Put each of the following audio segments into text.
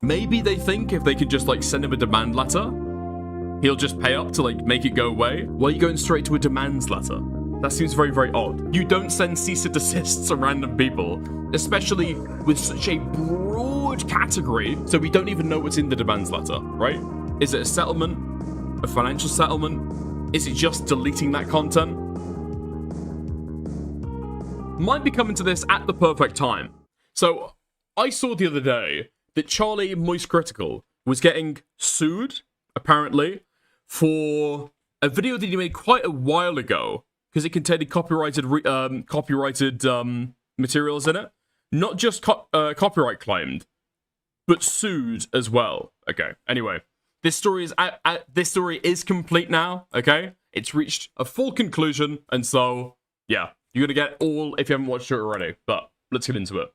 Maybe they think if they could just, like, send him a demand letter, he'll just pay up to, like, make it go away. Why are you going straight to a demands letter? That seems very, very odd. You don't send cease and desists to random people, especially with such a broad category, so we don't even know what's in the demands letter, right? Is it a settlement? A financial settlement? Is it just deleting that content? Might be coming to this at the perfect time. So, I saw the other day that Charlie Moist Critical was getting sued, apparently, for a video that he made quite a while ago, because it contained copyrighted materials in it. Not just copyright claimed, but sued as well. Okay, anyway. This story is complete now, okay? It's reached a full conclusion, and so, yeah. You're gonna get all if you haven't watched it already, but let's get into it.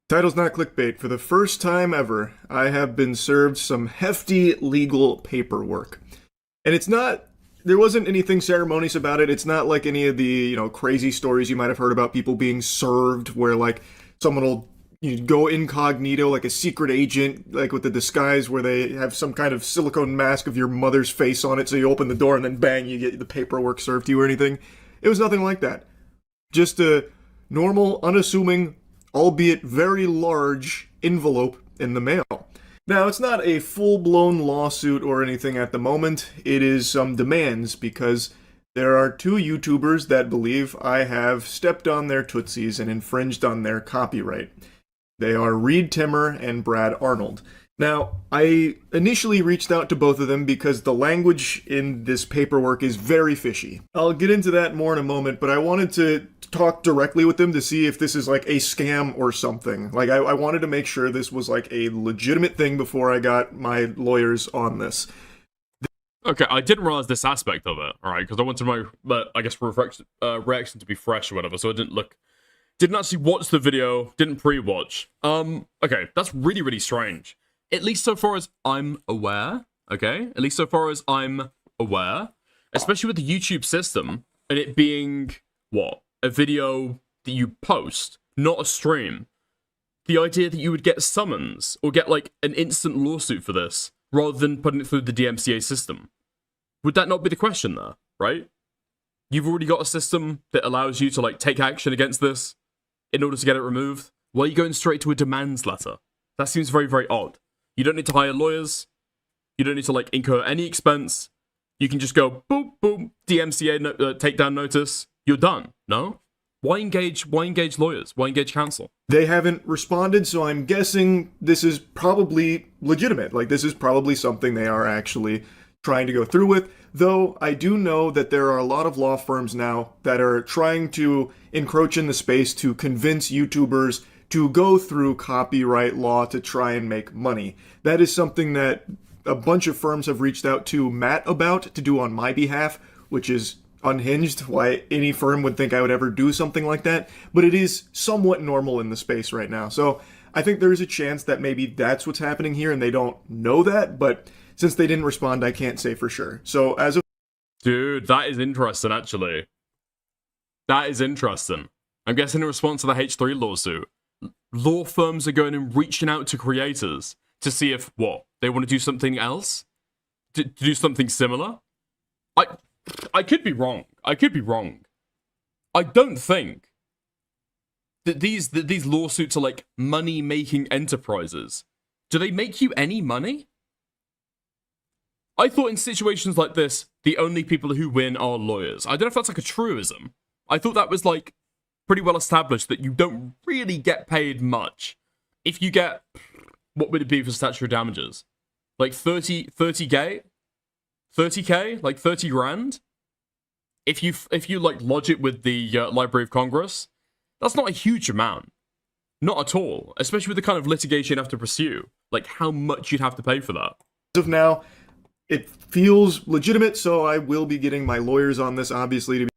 Title's not clickbait. For the first time ever, I have been served some hefty legal paperwork. And it's not, there wasn't anything ceremonious about it. It's not like any of the, crazy stories you might have heard about people being served where, like, someone will go incognito like a secret agent, like with the disguise where they have some kind of silicone mask of your mother's face on it, so you open the door and then bang, you get the paperwork served to you or anything. It was nothing like that. Just a normal, unassuming, albeit very large envelope in the mail. Now, it's not a full-blown lawsuit or anything at the moment. It is some demands because there are two YouTubers that believe I have stepped on their tootsies and infringed on their copyright. They are Reed Timmer and Brad Arnold. Now, I initially reached out to both of them because the language in this paperwork is very fishy. I'll get into that more in a moment, but I wanted to talk directly with them to see if this is like a scam or something. Like, I wanted to make sure this was like a legitimate thing before I got my lawyers on this. Okay, I didn't realize this aspect of it, alright, because I wanted my, I guess, reaction to be fresh or whatever, so I didn't actually watch the video, didn't pre-watch. Okay, that's really, really strange. At least so far as I'm aware, okay? At least so far as I'm aware, especially with the YouTube system, and it being, what? A video that you post, not a stream. The idea that you would get summons, or get, like, an instant lawsuit for this, rather than putting it through the DMCA system. Would that not be the question there, right? You've already got a system that allows you to, like, take action against this in order to get it removed. Why are you going straight to a demands letter? That seems very, very odd. You don't need to hire lawyers. You don't need to, like, incur any expense. You can just go, boop, boop, DMCA takedown notice. You're done, no? Why engage lawyers? Why engage counsel? They haven't responded, so I'm guessing this is probably legitimate. Like, this is probably something they are actually trying to go through with. Though, I do know that there are a lot of law firms now that are trying to encroach in the space to convince YouTubers to go through copyright law to try and make money. That is something that a bunch of firms have reached out to Matt about to do on my behalf, which is unhinged why any firm would think I would ever do something like that, but it is somewhat normal in the space right now. So I think there's a chance that maybe that's what's happening here and they don't know that, but since they didn't respond, I can't say for sure. So as of... Dude, that is interesting, actually. That is interesting. I'm guessing in response to the H3 lawsuit, law firms are going and reaching out to creators to see if, what, they want to do something else? To do something similar? I could be wrong. I could be wrong. I don't think that these lawsuits are like money-making enterprises. Do they make you any money? I thought in situations like this, the only people who win are lawyers. I don't know if that's like a truism. I thought that was like pretty well established that you don't really get paid much. If you get, what would it be for statutory damages? Like 30K? 30K? Like 30 grand? If you like lodge it with the Library of Congress, that's not a huge amount. Not at all. Especially with the kind of litigation you have to pursue. Like how much you'd have to pay for that. As of now, it feels legitimate, so I will be getting my lawyers on this, obviously. To be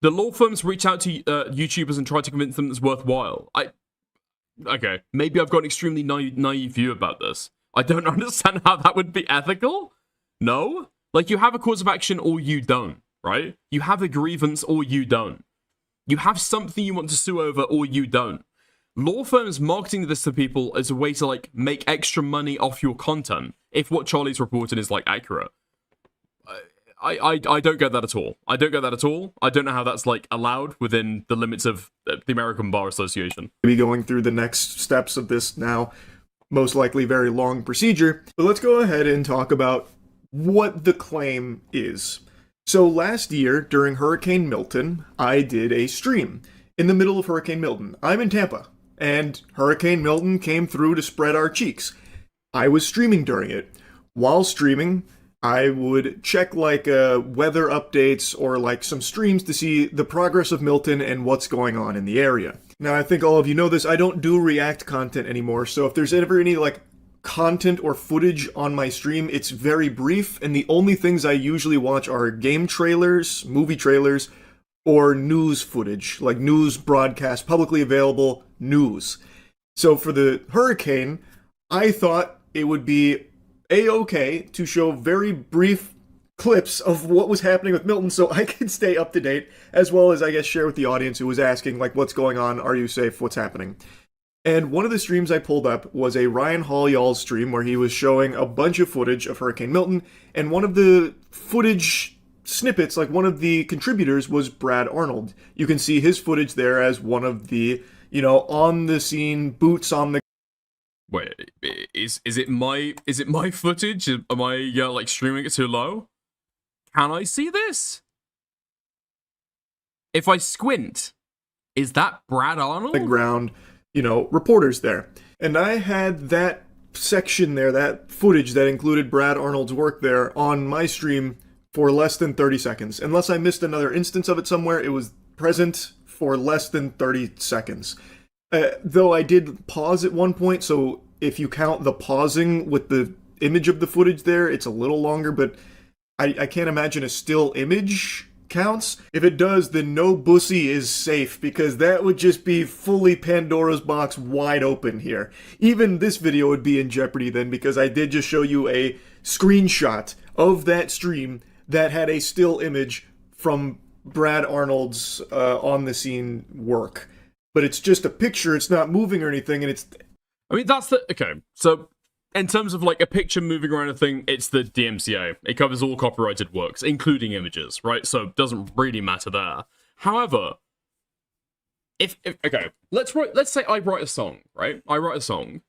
the law firms reach out to YouTubers and try to convince them it's worthwhile. Okay, maybe I've got an extremely naive view about this. I don't understand how that would be ethical. No? Like, you have a cause of action or you don't, right? You have a grievance or you don't. You have something you want to sue over, or you don't. Law firms marketing this to people as a way to, like, make extra money off your content, if what Charlie's reporting is, like, accurate. I don't get that at all. I don't get that at all. I don't know how that's, like, allowed within the limits of the American Bar Association. Be going through the next steps of this now, most likely very long procedure. But let's go ahead and talk about what the claim is. So last year, during Hurricane Milton, I did a stream in the middle of Hurricane Milton. I'm in Tampa, and Hurricane Milton came through to spread our cheeks. I was streaming during it. While streaming, I would check like weather updates or like some streams to see the progress of Milton and what's going on in the area. Now, I think all of you know this, I don't do React content anymore, so if there's ever any like content or footage on my stream, it's very brief, and the only things I usually watch are game trailers, movie trailers, or news footage, like news broadcast, publicly available news. So for the hurricane, I thought it would be a-okay to show very brief clips of what was happening with Milton so I could stay up to date, as well as, I guess, share with the audience who was asking, like, what's going on, are you safe, what's happening? And one of the streams I pulled up was a Ryan Hall stream where he was showing a bunch of footage of Hurricane Milton, and one of the footage snippets, like one of the contributors, was Brad Arnold. You can see his footage there as one of the, on the scene, boots on the... Wait, is it my footage? Am I like streaming it too low? Can I see this? If I squint, is that Brad Arnold? The ground, reporters there. And I had that section there, that footage that included Brad Arnold's work there on my stream for less than 30 seconds. Unless I missed another instance of it somewhere, it was present for less than 30 seconds. Though I did pause at one point, so if you count the pausing with the image of the footage there, it's a little longer, but I can't imagine a still image counts. If it does, then no bussy is safe, because that would just be fully Pandora's box wide open here. Even this video would be in jeopardy then, because I did just show you a screenshot of that stream that had a still image from Brad Arnold's on-the-scene work. But it's just a picture, it's not moving or anything, and it's... I mean, that's the... Okay, so in terms of, like, a picture moving around a thing, it's the DMCA. It covers all copyrighted works, including images, right? So it doesn't really matter there. However, if okay, let's say I write a song, right? I write a song,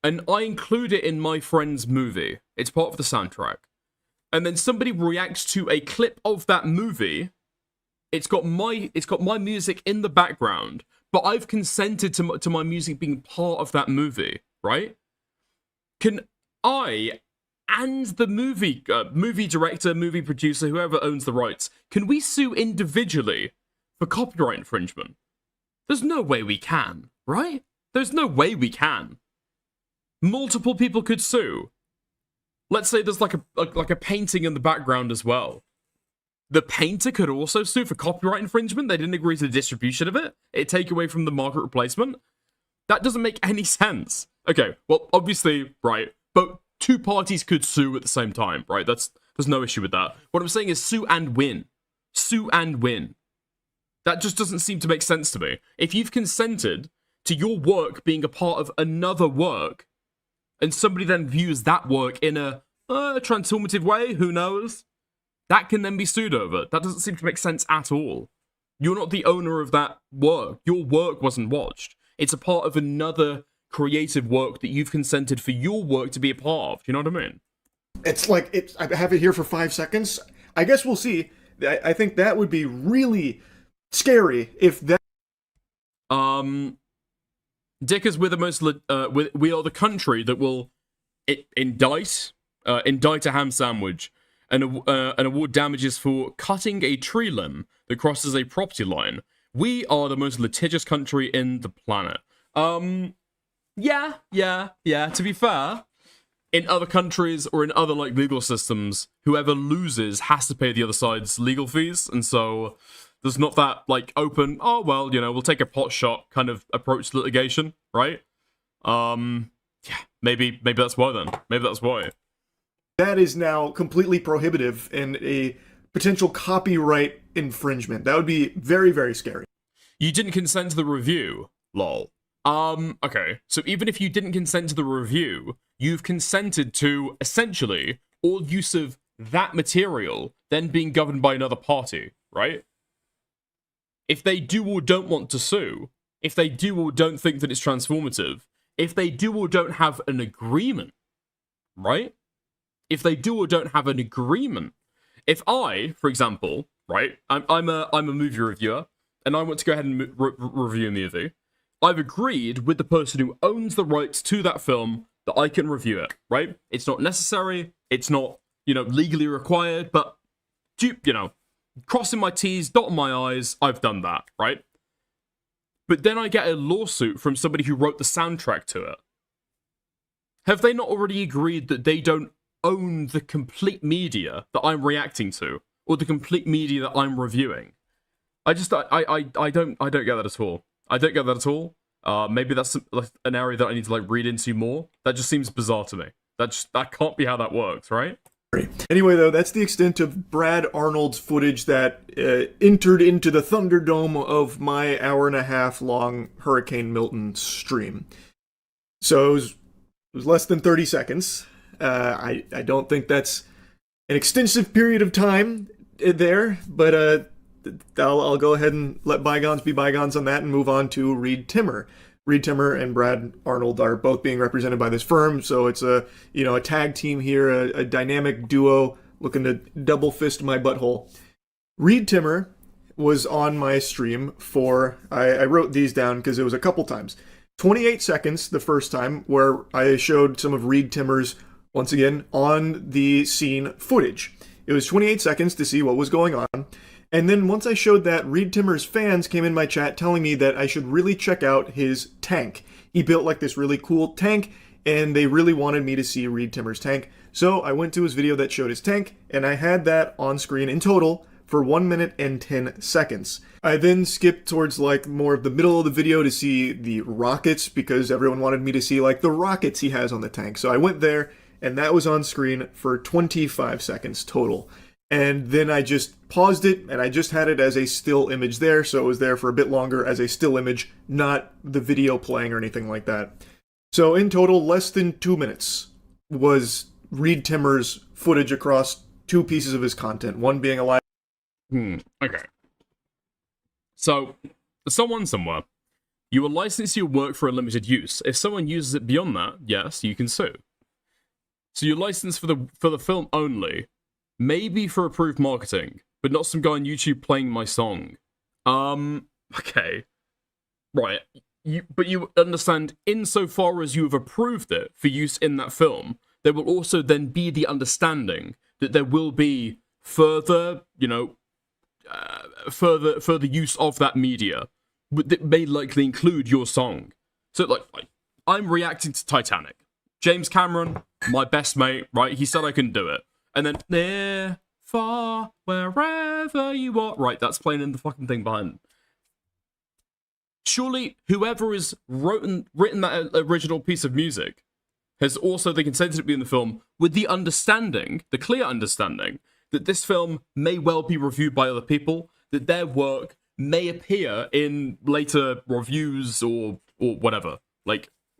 and I include it in my friend's movie. It's part of the soundtrack. And then somebody reacts to a clip of that movie. It's got my music in the background, but I've consented to my music being part of that movie, right? Can I and the movie director, movie producer, whoever owns the rights, can we sue individually for copyright infringement? There's no way we can, right? There's no way we can. Multiple people could sue. Let's say there's like a painting in the background as well. The painter could also sue for copyright infringement. They didn't agree to the distribution of it. It'd take away from the market replacement. That doesn't make any sense. Okay, well, obviously, right, but two parties could sue at the same time, right? There's no issue with that. What I'm saying is sue and win. Sue and win. That just doesn't seem to make sense to me. If you've consented to your work being a part of another work, and somebody then views that work in a transformative way, who knows? That can then be sued over. That doesn't seem to make sense at all. You're not the owner of that work. Your work wasn't watched. It's a part of another creative work that you've consented for your work to be a part of. You know what I mean? It's like, I have it here for 5 seconds. I guess we'll see. I think that would be really scary if that... Dickers, we're the most... we are the country that will indict a ham sandwich and award damages for cutting a tree limb that crosses a property line. We are the most litigious country in the planet. Yeah. To be fair, in other countries or in other like legal systems, whoever loses has to pay the other side's legal fees, and so there's not that like open, oh well, we'll take a pot shot kind of approach to litigation, right? Yeah, maybe that's why then. Maybe that's why. That is now completely prohibitive and a potential copyright infringement. That would be very, very scary. You didn't consent to the review. Lol. Okay. So even if you didn't consent to the review, you've consented to, essentially, all use of that material then being governed by another party, right? If they do or don't want to sue, if they do or don't think that it's transformative, if they do or don't have an agreement, right? If they do or don't have an agreement. If I, for example, right, I'm a movie reviewer, and I want to go ahead and review a movie, I've agreed with the person who owns the rights to that film that I can review it, right? It's not necessary, it's not, legally required, but, crossing my T's, dotting my I's, I've done that, right? But then I get a lawsuit from somebody who wrote the soundtrack to it. Have they not already agreed that they don't own the complete media that I'm reacting to, or the complete media that I'm reviewing? I don't get that at all. I don't get that at all. Maybe that's an area that I need to read into more. That just seems bizarre to me. That can't be how that works, right? Anyway, though, that's the extent of Brad Arnold's footage that entered into the Thunderdome of my hour-and-a-half-long Hurricane Milton stream. So it was less than 30 seconds. I don't think that's an extensive period of time there, but I'll go ahead and let bygones be bygones on that and move on to Reed Timmer. Reed Timmer and Brad Arnold are both being represented by this firm, so it's a tag team here, a dynamic duo looking to double fist my butthole. Reed Timmer was on my stream for, I wrote these down because it was a couple times. 28 seconds the first time, where I showed some of Reed Timmer's, once again, on the scene footage. It was 28 seconds to see what was going on. And then once I showed that, Reed Timmer's fans came in my chat telling me that I should really check out his tank. He built this really cool tank, and they really wanted me to see Reed Timmer's tank. So I went to his video that showed his tank, and I had that on screen in total for 1 minute and 10 seconds. I then skipped towards more of the middle of the video to see the rockets, because everyone wanted me to see the rockets he has on the tank. So I went there, and that was on screen for 25 seconds total. And then I just paused it, and I just had it as a still image there, so it was there for a bit longer as a still image, not the video playing or anything like that. So in total, less than 2 minutes was Reed Timmer's footage across 2 pieces of his content, one being a live... Okay. So, someone somewhere, you will license your work for a limited use. If someone uses it beyond that, yes, you can sue. So your license for the film only, maybe for approved marketing, but not some guy on YouTube playing my song. Okay. Right. But you understand, insofar as you have approved it for use in that film, there will also then be the understanding that there will be further, further use of that media that may likely include your song. So, I'm reacting to Titanic. James Cameron, my best mate, right? He said I couldn't do it. And then, near, far, wherever you are. Right, that's playing in the fucking thing behind. Surely, whoever has written that original piece of music has also consented to be in the film with the understanding, the clear understanding, that this film may well be reviewed by other people, that their work may appear in later reviews or whatever.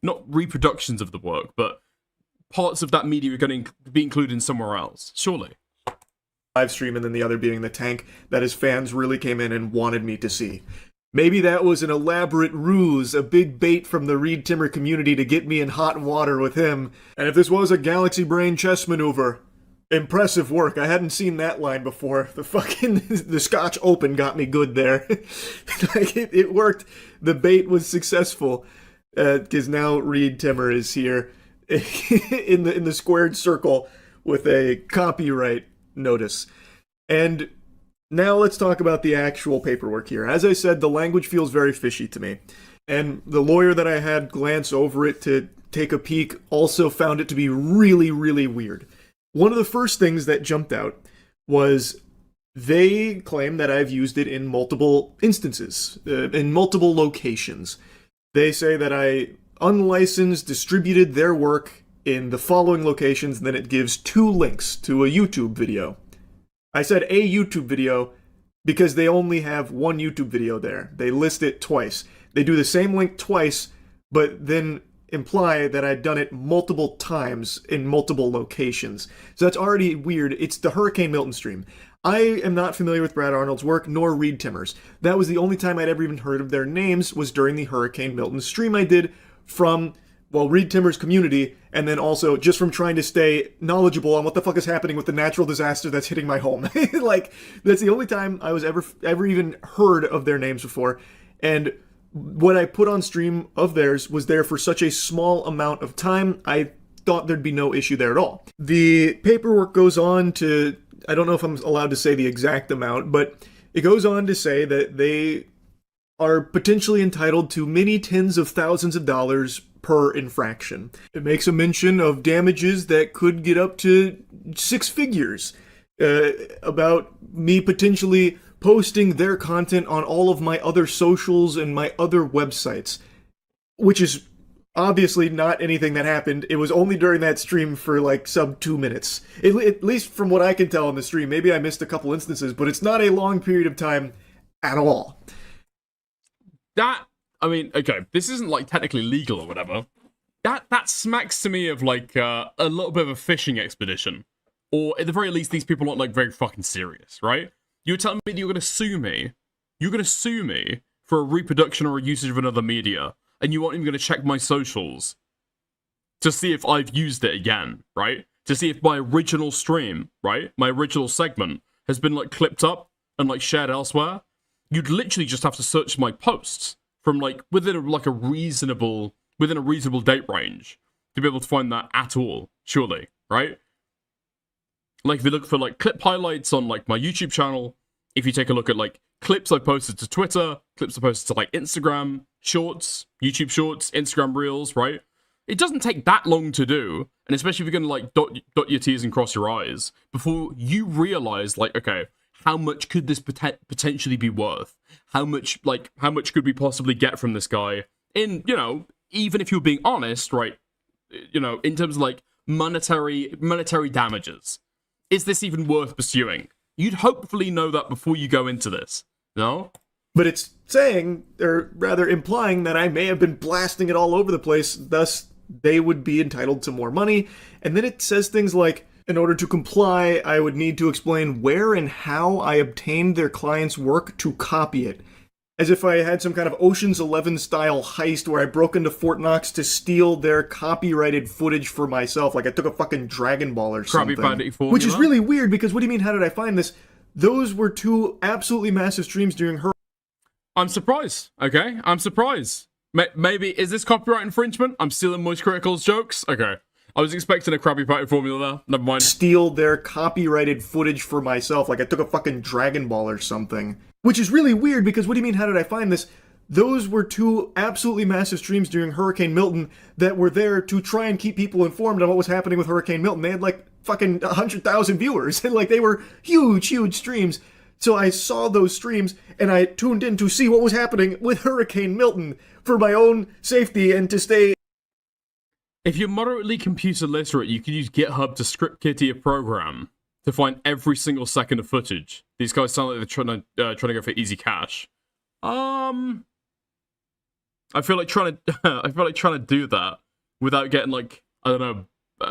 Not reproductions of the work, but parts of that media are going to be included in somewhere else, surely. Live stream, and then the other being the tank that his fans really came in and wanted me to see. Maybe that was an elaborate ruse, a big bait from the Reed Timmer community to get me in hot water with him. And if this was a galaxy brain chess maneuver, impressive work. I hadn't seen that line before. The Scotch Open got me good there. It worked. The bait was successful. Because now Reed Timmer is here in the squared circle with a copyright notice. And now let's talk about the actual paperwork here. As I said, the language feels very fishy to me. And the lawyer that I had glance over it to take a peek also found it to be really, really weird. One of the first things that jumped out was they claim that I've used it in multiple instances, in multiple locations. They say that I unlicensed distributed their work in the following locations, and then it gives 2 links to a YouTube video. I said a YouTube video. because they only have one YouTube video there. They list it twice. They do the same link twice, but then imply that I'd done it multiple times in multiple locations. So that's already weird. It's the Hurricane Milton stream. I am not familiar with Brad Arnold's work, nor Reed Timmer's. That was the only time I'd ever even heard of their names, was during the Hurricane Milton stream I did from, well, Reed Timmer's community, and then also just from trying to stay knowledgeable on what the fuck is happening with the natural disaster that's hitting my home. Like, that's the only time I was ever even heard of their names before. And what I put on stream of theirs was there for such a small amount of time, I thought there'd be no issue there at all. The paperwork goes on to, I don't know if I'm allowed to say the exact amount, but it goes on to say that they are potentially entitled to many tens of thousands of dollars per infraction. It makes a mention of damages that could get up to 6 figures, about me potentially posting their content on all of my other socials and my other websites, which is obviously not anything that happened. It was only during that stream for like sub 2 minutes. At least from what I can tell in the stream. Maybe I missed a couple instances, but it's not a long period of time at all. I mean, okay, this isn't like technically legal or whatever. That smacks to me of like a little bit of a fishing expedition. Or at the very least, these people aren't like very fucking serious, right? You're telling me that you're gonna sue me. You're gonna sue me for a reproduction or a usage of another media, and you aren't even gonna check my socials to see if I've used it again, right? To see if my original stream, right? My original segment has been like clipped up and like shared elsewhere. You'd literally just have to search my posts from like within a reasonable date range to be able to find that at all, surely, right? Like, if you look for, like, clip highlights on, like, my YouTube channel, if you take a look at, like, clips I posted to Twitter, clips I posted to, like, Instagram Shorts, YouTube Shorts, Instagram Reels, right? It doesn't take that long to do, and especially if you're gonna, like, dot your T's and cross your I's, before you realize, like, okay, how much could this potentially be worth? How much could we possibly get from this guy? In, you know, even if you're being honest, right, you know, in terms of, like, monetary damages. Is this even worth pursuing? You'd hopefully know that before you go into this, no? But it's saying, or rather implying, that I may have been blasting it all over the place, thus they would be entitled to more money. And then it says things like, in order to comply, I would need to explain where and how I obtained their client's work to copy it. As if I had some kind of Ocean's 11 style heist where I broke into Fort Knox to steal their copyrighted footage for myself, like I took a fucking Dragon Ball or something. Which is really weird, because what do you mean, how did I find this? Those were 2 absolutely massive streams during her... I'm surprised, okay? I'm surprised. Maybe, is this copyright infringement? I'm stealing Moist Critical's jokes? Okay. I was expecting a Krabby Patty formula there. Never mind. Steal their copyrighted footage for myself, like I took a fucking Dragon Ball or something. Which is really weird, because what do you mean, how did I find this? Those were 2 absolutely massive streams during Hurricane Milton that were there to try and keep people informed on what was happening with Hurricane Milton. They had like fucking 100,000 viewers, and like they were huge, huge streams. So I saw those streams, and I tuned in to see what was happening with Hurricane Milton for my own safety and to stay... If you're moderately computer literate, you can use GitHub to script kiddie a program to find every single second of footage. These guys sound like they're trying to go for easy cash. I feel like trying to do that without getting, like, I don't know,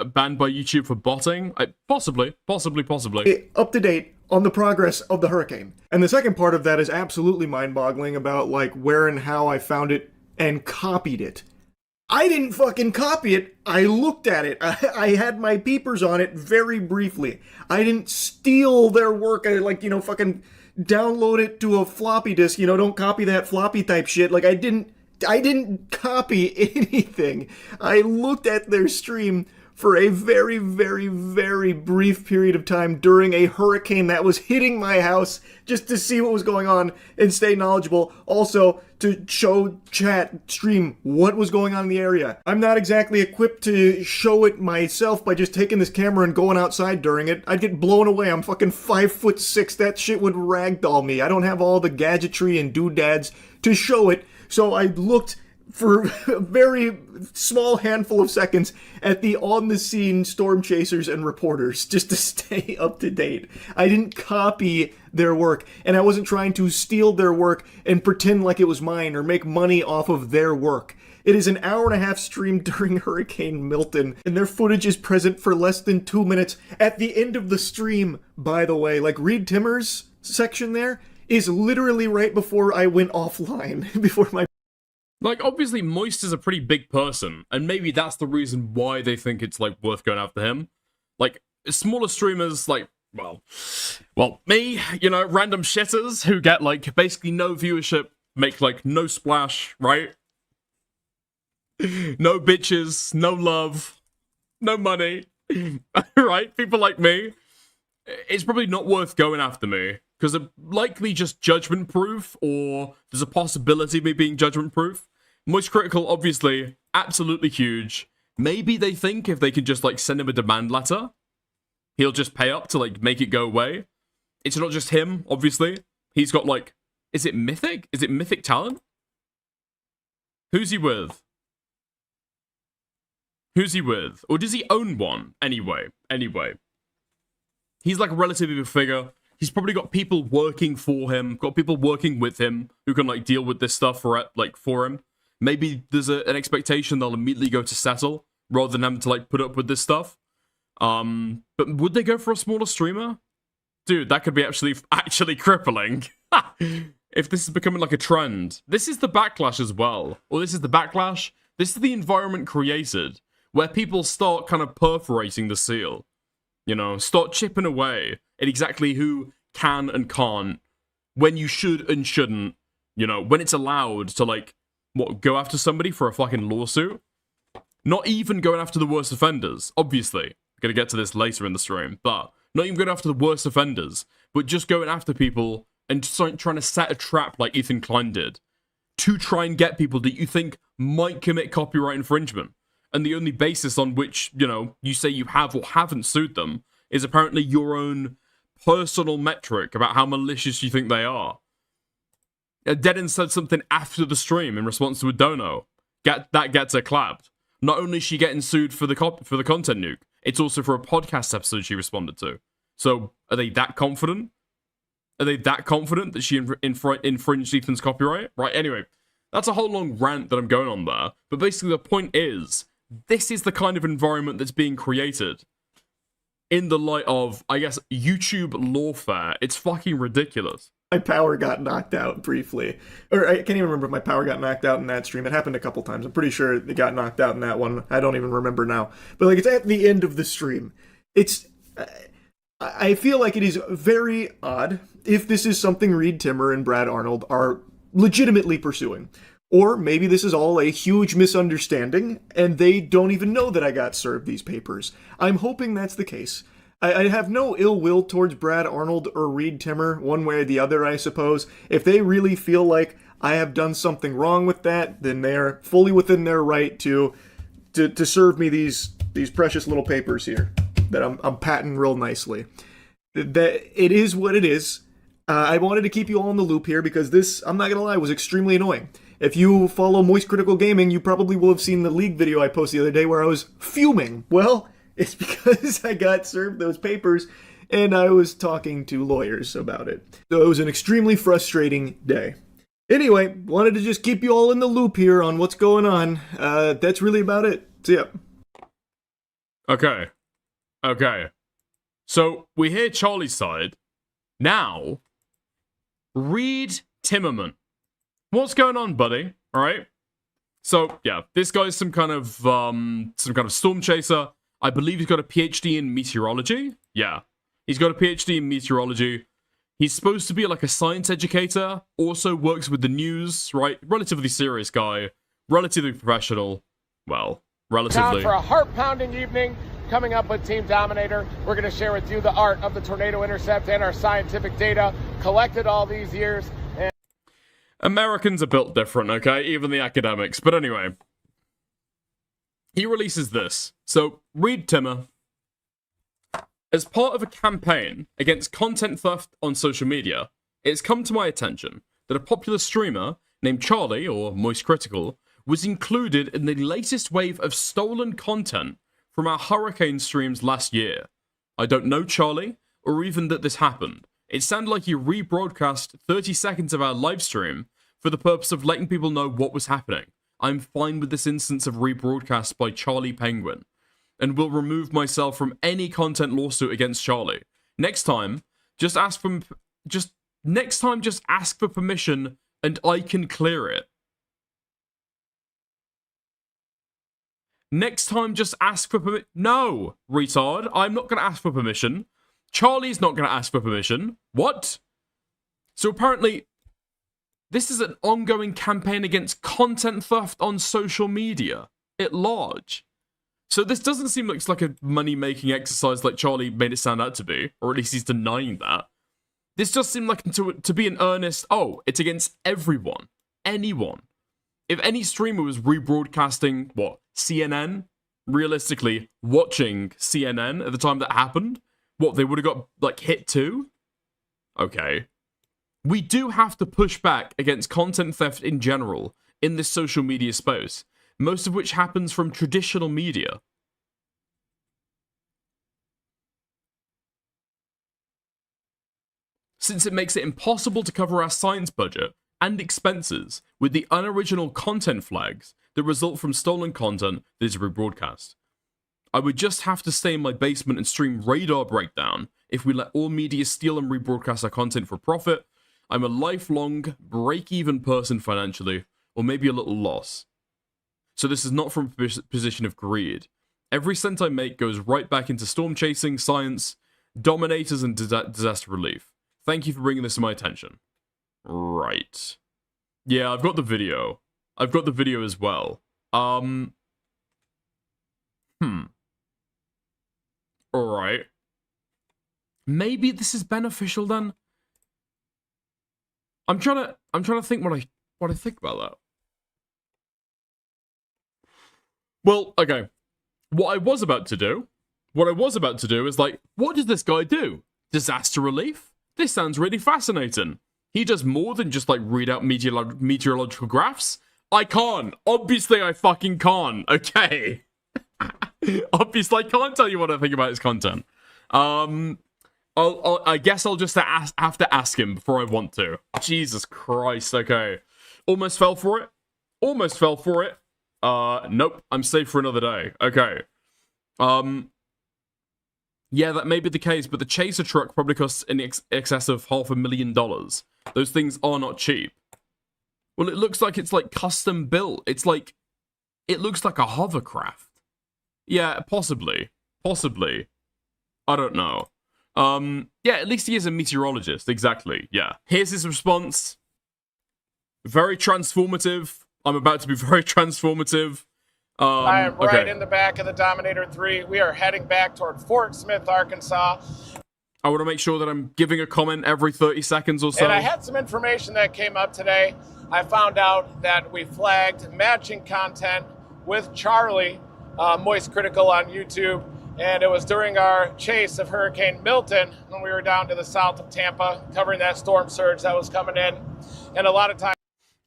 banned by YouTube for botting. Possibly. Up to date on the progress of the hurricane. And the second part of that is absolutely mind-boggling about, like, where and how I found it and copied it. I didn't fucking copy it. I looked at it. I had my peepers on it very briefly. I didn't steal their work. I, like, you know, fucking download it to a floppy disk. You know, don't copy that floppy type shit. Like, I didn't copy anything. I looked at their stream for a very, very, very brief period of time during a hurricane that was hitting my house just to see what was going on and stay knowledgeable. Also, to show chat, stream what was going on in the area. I'm not exactly equipped to show it myself by just taking this camera and going outside during it. I'd get blown away. I'm fucking 5'6". That shit would ragdoll me. I don't have all the gadgetry and doodads to show it. So I looked for a very small handful of seconds at the on-the-scene storm chasers and reporters just to stay up to date. I didn't copy their work, and I wasn't trying to steal their work and pretend like it was mine or make money off of their work. It is an hour-and-a-half stream during Hurricane Milton, and their footage is present for less than 2 minutes at the end of the stream, by the way. Like, Reed Timmer's section there is literally right before I went offline, before my... Like, obviously, Moist is a pretty big person, and maybe that's the reason why they think it's, like, worth going after him. Like, smaller streamers, like, well, me, you know, random shitters who get, like, basically no viewership, make, like, no splash, right? No bitches, no love, no money, right? People like me, it's probably not worth going after me, because they're likely just judgment proof, or there's a possibility of me being judgment proof. Moist Critical, obviously, absolutely huge. Maybe they think if they could just, like, send him a demand letter, he'll just pay up to, like, make it go away. It's not just him, obviously. He's got, like, is it Mythic? Is it Mythic Talent? Who's he with? Who's he with? Or does he own one? Anyway. He's, like, a relatively big figure. He's probably got people working for him, got people working with him who can, like, deal with this stuff for him. Maybe there's an expectation they'll immediately go to settle rather than having to, like, put up with this stuff. But would they go for a smaller streamer? Dude, that could be actually crippling. If this is becoming, like, a trend. This is the backlash as well. Or this is the backlash. This is the environment created where people start kind of perforating the seal. You know, start chipping away at exactly who can and can't, when you should and shouldn't, you know, when it's allowed to, like, go after somebody for a fucking lawsuit? Not even going after the worst offenders, obviously. I'm gonna get to this later in the stream, but not even going after the worst offenders, but just going after people and just trying to set a trap like Ethan Klein did to try and get people that you think might commit copyright infringement. And the only basis on which, you know, you say you have or haven't sued them is apparently your own personal metric about how malicious you think they are. Deadin said something after the stream in response to a dono. That gets her clapped. Not only is she getting sued for the content nuke, it's also for a podcast episode she responded to. So, are they that confident? Are they that confident that she infringed Ethan's copyright? Right, anyway, that's a whole long rant that I'm going on there. But basically the point is, this is the kind of environment that's being created in the light of, I guess, YouTube lawfare. It's fucking ridiculous. My power got knocked out briefly. Or I can't even remember if my power got knocked out in that stream. It happened a couple times. I'm pretty sure it got knocked out in that one. I don't even remember now. But, like, it's at the end of the stream. It's... I feel like it is very odd if this is something Reed Timmer and Brad Arnold are legitimately pursuing. Or maybe this is all a huge misunderstanding, and they don't even know that I got served these papers. I'm hoping that's the case. I have no ill will towards Brad Arnold or Reed Timmer, one way or the other, I suppose. If they really feel like I have done something wrong with that, then they're fully within their right to serve me these precious little papers here that I'm patting real nicely. That it is what it is. I wanted to keep you all in the loop here because this, I'm not gonna lie, was extremely annoying. If you follow Moist Critical Gaming, you probably will have seen the League video I posted the other day where I was fuming. Well, it's because I got served those papers and I was talking to lawyers about it. So it was an extremely frustrating day. Anyway, wanted to just keep you all in the loop here on what's going on. That's really about it. See ya. Okay. So, we hear Charlie's side. Now, Reed Timmerman. What's going on, buddy? Alright? So, yeah, this guy's some kind of storm chaser. I believe he's got a PhD in meteorology. Yeah. He's got a PhD in meteorology. He's supposed to be like a science educator. Also works with the news, right? Relatively serious guy. Relatively professional. Well, relatively. Time for a heart-pounding evening. Coming up with Team Dominator, we're going to share with you the art of the tornado intercept and our scientific data collected all these years. And Americans are built different, okay? Even the academics. But anyway, he releases this. So, Reed Timmer, as part of a campaign against content theft on social media, it's come to my attention that a popular streamer named Charlie, or Moist Critical, was included in the latest wave of stolen content from our hurricane streams last year. I don't know Charlie, or even that this happened. It sounded like he rebroadcast 30 seconds of our live stream for the purpose of letting people know what was happening. I'm fine with this instance of rebroadcast by Charlie Penguin, and will remove myself from any content lawsuit against Charlie. Next time, just ask for permission and I can clear it. Next time, just ask for permission. No, retard. I'm not going to ask for permission. Charlie's not going to ask for permission. What? So apparently, this is an ongoing campaign against content theft on social media at large. So this doesn't seem like it's like a money-making exercise like Charlie made it sound out to be, or at least he's denying that. This just seemed like to be an earnest, oh, it's against everyone, anyone. If any streamer was rebroadcasting, what, CNN? Realistically, watching CNN at the time that happened, what, they would have got, like, hit too? Okay. We do have to push back against content theft in general in this social media space, most of which happens from traditional media. Since it makes it impossible to cover our science budget and expenses with the unoriginal content flags that result from stolen content that is rebroadcast. I would just have to stay in my basement and stream Radar Breakdown if we let all media steal and rebroadcast our content for profit. I'm a lifelong, break-even person financially, or maybe a little loss. So this is not from a position of greed. Every cent I make goes right back into storm chasing, science, dominators, and disaster relief. Thank you for bringing this to my attention. Right. Yeah, I've got the video. I've got the video as well. Alright. Maybe this is beneficial then? I'm trying to think what I think about that. Well, okay. What I was about to do is like, what does this guy do? Disaster relief? This sounds really fascinating. He does more than just like read out meteorological graphs. I can't. Obviously, I fucking can't. Okay. Obviously, I can't tell you what I think about his content. I guess I'll just have to ask him before I want to. Jesus Christ. Okay. Almost fell for it. Almost fell for it. Nope. I'm safe for another day. Okay. Yeah, that may be the case, but the chaser truck probably costs in excess of $500,000. Those things are not cheap. Well, it looks like it's like custom built. It's like, it looks like a hovercraft. Yeah, possibly. Possibly. I don't know. Yeah, at least he is a meteorologist. Exactly, yeah. Here's his response. Very transformative. I'm about to be very transformative. I am right in the back of the Dominator 3. We are heading back toward Fort Smith, Arkansas. I want to make sure that I'm giving a comment every 30 seconds or so. And I had some information that came up today. I found out that we flagged matching content with Charlie, Moist Critical on YouTube. And it was during our chase of Hurricane Milton when we were down to the south of Tampa, covering that storm surge that was coming in. And a lot of times...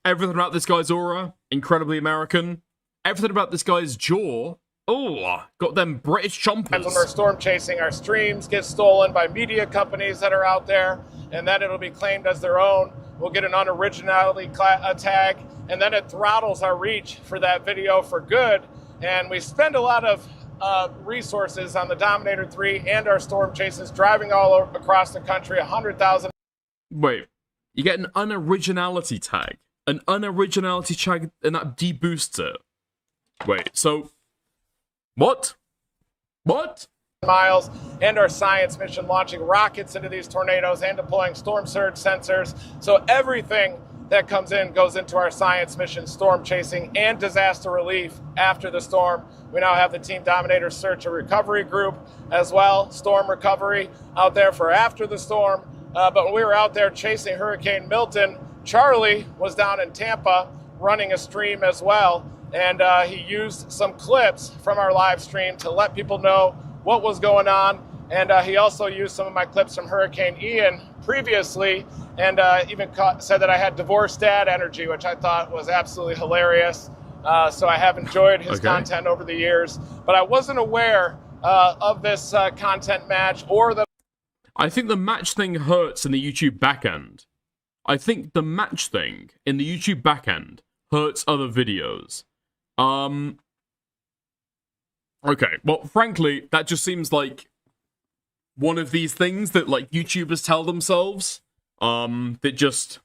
Everything about this guy's aura, incredibly American. Everything about this guy's jaw, oh, got them British chompers. When we're storm chasing, our streams get stolen by media companies that are out there, and then it'll be claimed as their own. We'll get an unoriginality tag, and then it throttles our reach for that video for good. And we spend a lot of resources on the Dominator 3 and our storm chases, driving all across the country, 100,000. Wait, you get an unoriginality tag. An unoriginality tag, and that deboosts it. Wait, so... What? What? Miles, and our science mission launching rockets into these tornadoes and deploying storm surge sensors. So everything that comes in goes into our science mission, storm chasing, and disaster relief after the storm. We now have the Team Dominator Search and Recovery Group as well, storm recovery out there for after the storm. But when we were out there chasing Hurricane Milton, Charlie was down in Tampa running a stream as well. And he used some clips from our live stream to let people know what was going on. And he also used some of my clips from Hurricane Ian previously, and even said that I had divorced dad energy, which I thought was absolutely hilarious. So I have enjoyed his Okay. content over the years, but I wasn't aware of this content match or the I think the match thing hurts in the YouTube backend. I think the match thing in the YouTube backend hurts other videos. Okay, well, frankly, that just seems like one of these things that, like, YouTubers tell themselves. That just...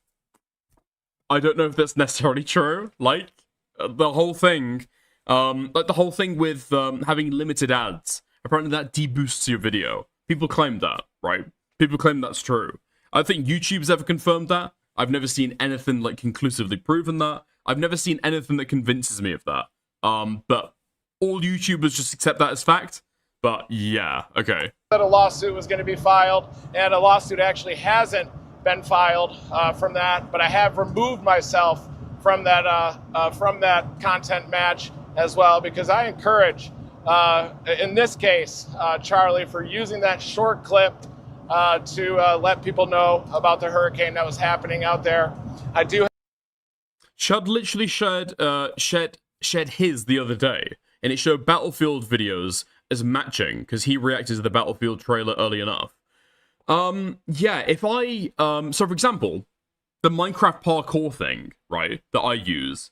I don't know if that's necessarily true. Like, the whole thing... like, the whole thing with having limited ads. Apparently that deboosts your video. People claim that, right? People claim that's true. I don't think YouTube's ever confirmed that. I've never seen anything, like, conclusively proven that. I've never seen anything that convinces me of that. But all YouTubers just accept that as fact. But, yeah, okay. that a lawsuit was going to be filed, and a lawsuit actually hasn't been filed from that, but I have removed myself from that content match as well, because I encourage, in this case, Charlie, for using that short clip to let people know about the hurricane that was happening out there. I do. Chud literally shared his the other day, and it showed Battlefield videos as matching, because he reacted to the Battlefield trailer early enough. Yeah, if I, so for example, the Minecraft parkour thing, right, that I use,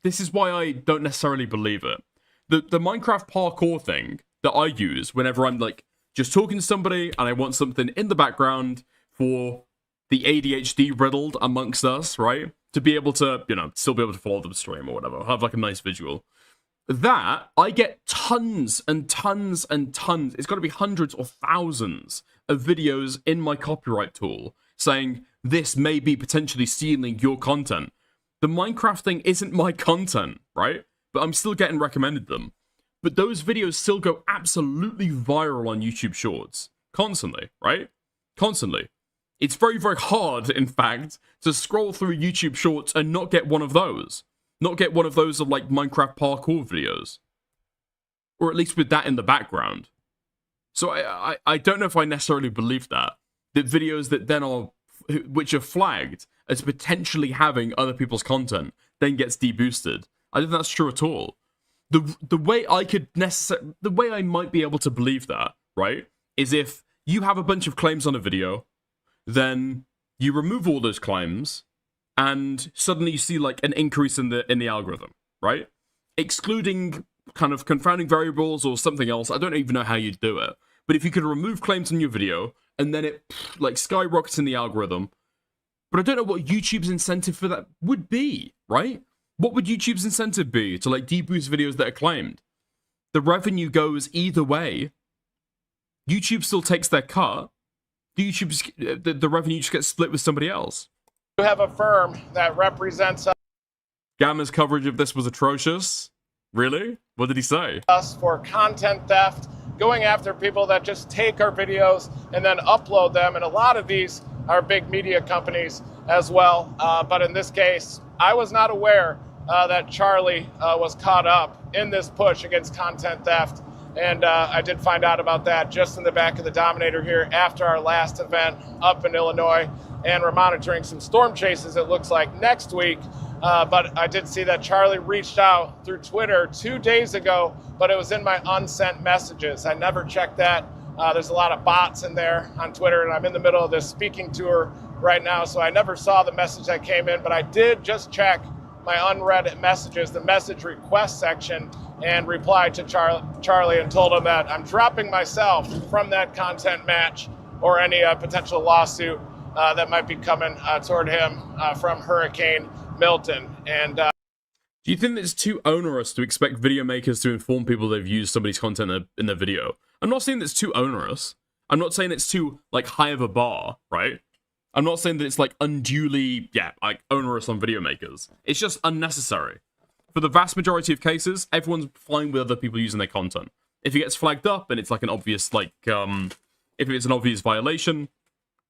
this is why I don't necessarily believe it. The Minecraft parkour thing that I use whenever I'm, like, just talking to somebody and I want something in the background for the ADHD riddled amongst us, right, to be able to, you know, still be able to follow the stream or whatever, have, like, a nice visual. That, I get tons and tons and tons, it's got to be hundreds or thousands of videos in my copyright tool saying this may be potentially stealing your content. The Minecraft thing isn't my content, right? But I'm still getting recommended them. But those videos still go absolutely viral on YouTube Shorts. Constantly, right? Constantly. It's very, very hard, in fact, to scroll through YouTube Shorts and not get one of those. Not get one of those of, like, Minecraft parkour videos. Or at least with that in the background. So I don't know if I necessarily believe that. That videos that then are, which are flagged as potentially having other people's content, then gets deboosted. I don't think that's true at all. The way the way I might be able to believe that, right, is if you have a bunch of claims on a video, then you remove all those claims, and suddenly you see, like, an increase in the algorithm, right? Excluding kind of confounding variables or something else. I don't even know how you'd do it. But if you could remove claims in your video, and then it, like, skyrockets in the algorithm. But I don't know what YouTube's incentive for that would be, right? What would YouTube's incentive be to, like, deboost videos that are claimed? The revenue goes either way. YouTube still takes their cut. The revenue just gets split with somebody else. You have a firm that represents Gamma's coverage of this was atrocious. Really? What did he say? us for content theft, going after people that just take our videos and then upload them. And a lot of these are big media companies as well. But in this case, I was not aware that Charlie was caught up in this push against content theft. And I did find out about that just in the back of the Dominator here after our last event up in Illinois. And we're monitoring some storm chases, it looks like, next week. But I did see that Charlie reached out through Twitter 2 days ago, but it was in my unsent messages. I never checked that. There's a lot of bots in there on Twitter, and I'm in the middle of this speaking tour right now, so I never saw the message that came in, but I did just check my unread messages, the message request section, and replied to Charlie and told him that I'm dropping myself from that content match or any potential lawsuit that might be coming toward him from Hurricane Milton. And do you think it's too onerous to expect video makers to inform people they've used somebody's content in their video? I'm not saying it's too onerous. I'm not saying it's too, like, high of a bar, right? I'm not saying that it's, like, unduly, like, onerous on video makers. It's just unnecessary. For the vast majority of cases, everyone's fine with other people using their content. If it gets flagged up and it's, like, an obvious, like, if it's an obvious violation,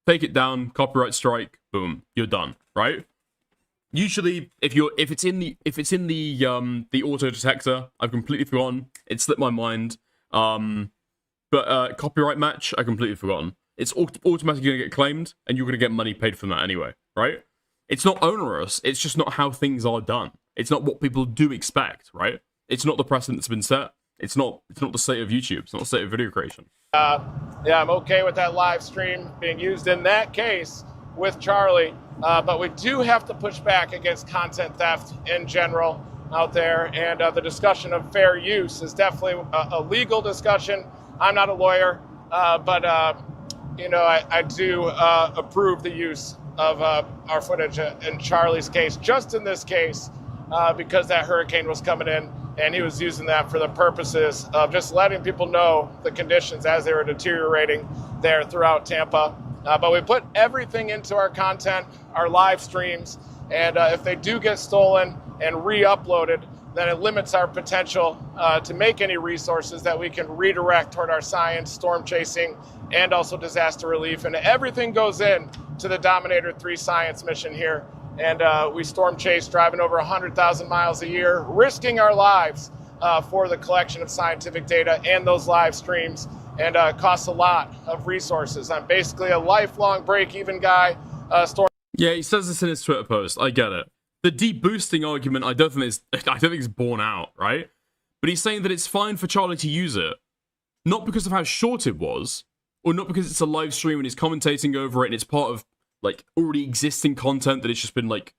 take it down, copyright strike, boom, you're done, right? Usually, if it's in the auto detector, I've completely forgotten. It slipped my mind. But copyright match, I completely forgotten. It's automatically going to get claimed, and you're going to get money paid from that anyway, right? It's not onerous. It's just not how things are done. It's not what people do expect, right? It's not the precedent that's been set. It's not the state of YouTube. It's not the state of video creation. Yeah, I'm okay with that live stream being used in that case with Charlie, but we do have to push back against content theft in general out there, and the discussion of fair use is definitely a legal discussion. I'm not a lawyer, but I do approve the use of our footage in Charlie's case, just in this case, because that hurricane was coming in, and he was using that for the purposes of just letting people know the conditions as they were deteriorating there throughout Tampa. But we put everything into our content, our live streams, and if they do get stolen and re-uploaded, then it limits our potential to make any resources that we can redirect toward our science, storm chasing, and also disaster relief. And everything goes in to the Dominator 3 science mission here. And we storm chase, driving over 100,000 miles a year, risking our lives for the collection of scientific data and those live streams. And it costs a lot of resources. I'm basically a lifelong break-even guy. Yeah, he says this in his Twitter post. I get it. The deep boosting argument, I don't think it's borne out, right? But he's saying that it's fine for Charlie to use it, not because of how short it was, or not because it's a live stream and he's commentating over it and it's part of like already existing content that it's just been like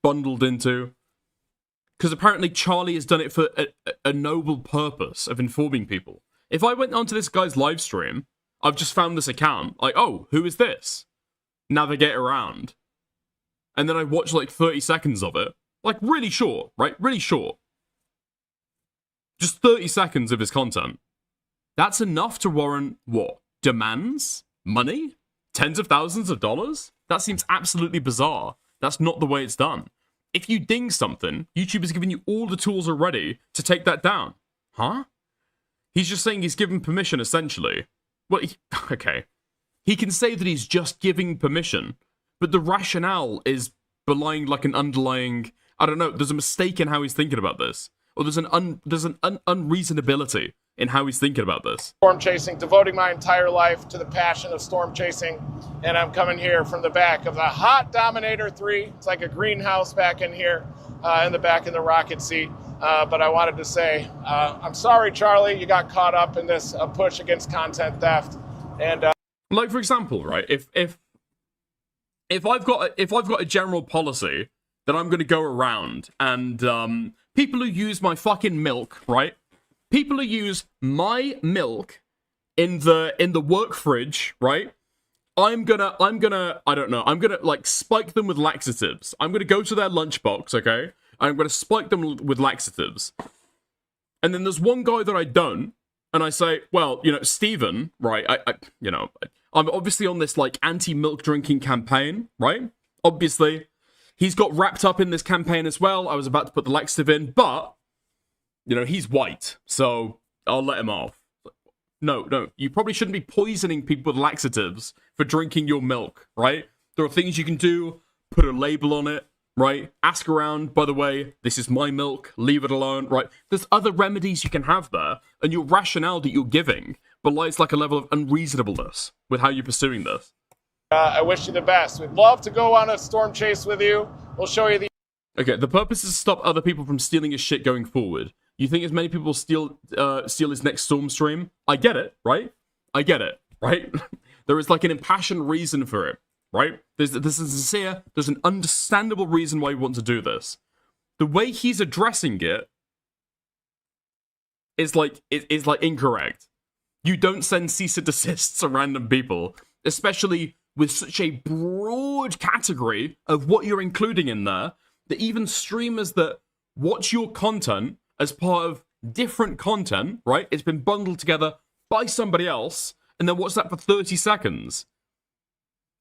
bundled into. Because apparently Charlie has done it for a noble purpose of informing people. If I went onto this guy's live stream, I've just found this account, like, oh, who is this? Navigate around. And then I watch like 30 seconds of it. Like, really short, right? Really short. Just 30 seconds of his content. That's enough to warrant, what? Demands? Money? Tens of thousands of dollars? That seems absolutely bizarre. That's not the way it's done. If you ding something, YouTube is giving you all the tools already to take that down. Huh? He's just saying he's given permission, essentially. Well, okay. He can say that he's just giving permission, but the rationale is belying like an underlying, I don't know, there's a mistake in how he's thinking about this. Or there's an unreasonability in how he's thinking about this. Storm chasing, devoting my entire life to the passion of storm chasing. And I'm coming here from the back of the hot Dominator 3. It's like a greenhouse back in here, in the back of the rocket seat. But I wanted to say, I'm sorry, Charlie, you got caught up in this push against content theft. And like, for example, right, if I've got a general policy that I'm going to go around and people who use my fucking milk, right? People who use my milk in the work fridge, right? I'm gonna like spike them with laxatives. I'm gonna go to their lunchbox, okay? I'm gonna spike them with laxatives. And then there's one guy that I don't, and I say, well, Steven, right? I'm obviously on this like anti-milk drinking campaign, right? Obviously, he's got wrapped up in this campaign as well. I was about to put the laxative in, but he's white, so I'll let him off. No, you probably shouldn't be poisoning people with laxatives for drinking your milk, right? There are things you can do, put a label on it, right? Ask around, by the way, this is my milk, leave it alone, right? There's other remedies you can have there, and your rationale that you're giving belies like a level of unreasonableness with how you're pursuing this. I wish you the best. We'd love to go on a storm chase with you. We'll show you the... Okay, the purpose is to stop other people from stealing his shit going forward. You think as many people steal his next storm stream? I get it, right? I get it, right? There is like an impassioned reason for it, right? There's sincere, there's an understandable reason why you want to do this. The way he's addressing it is like incorrect. You don't send cease and desists to random people, especially with such a broad category of what you're including in there, that even streamers that watch your content as part of different content, right? It's been bundled together by somebody else, and then watch that for 30 seconds.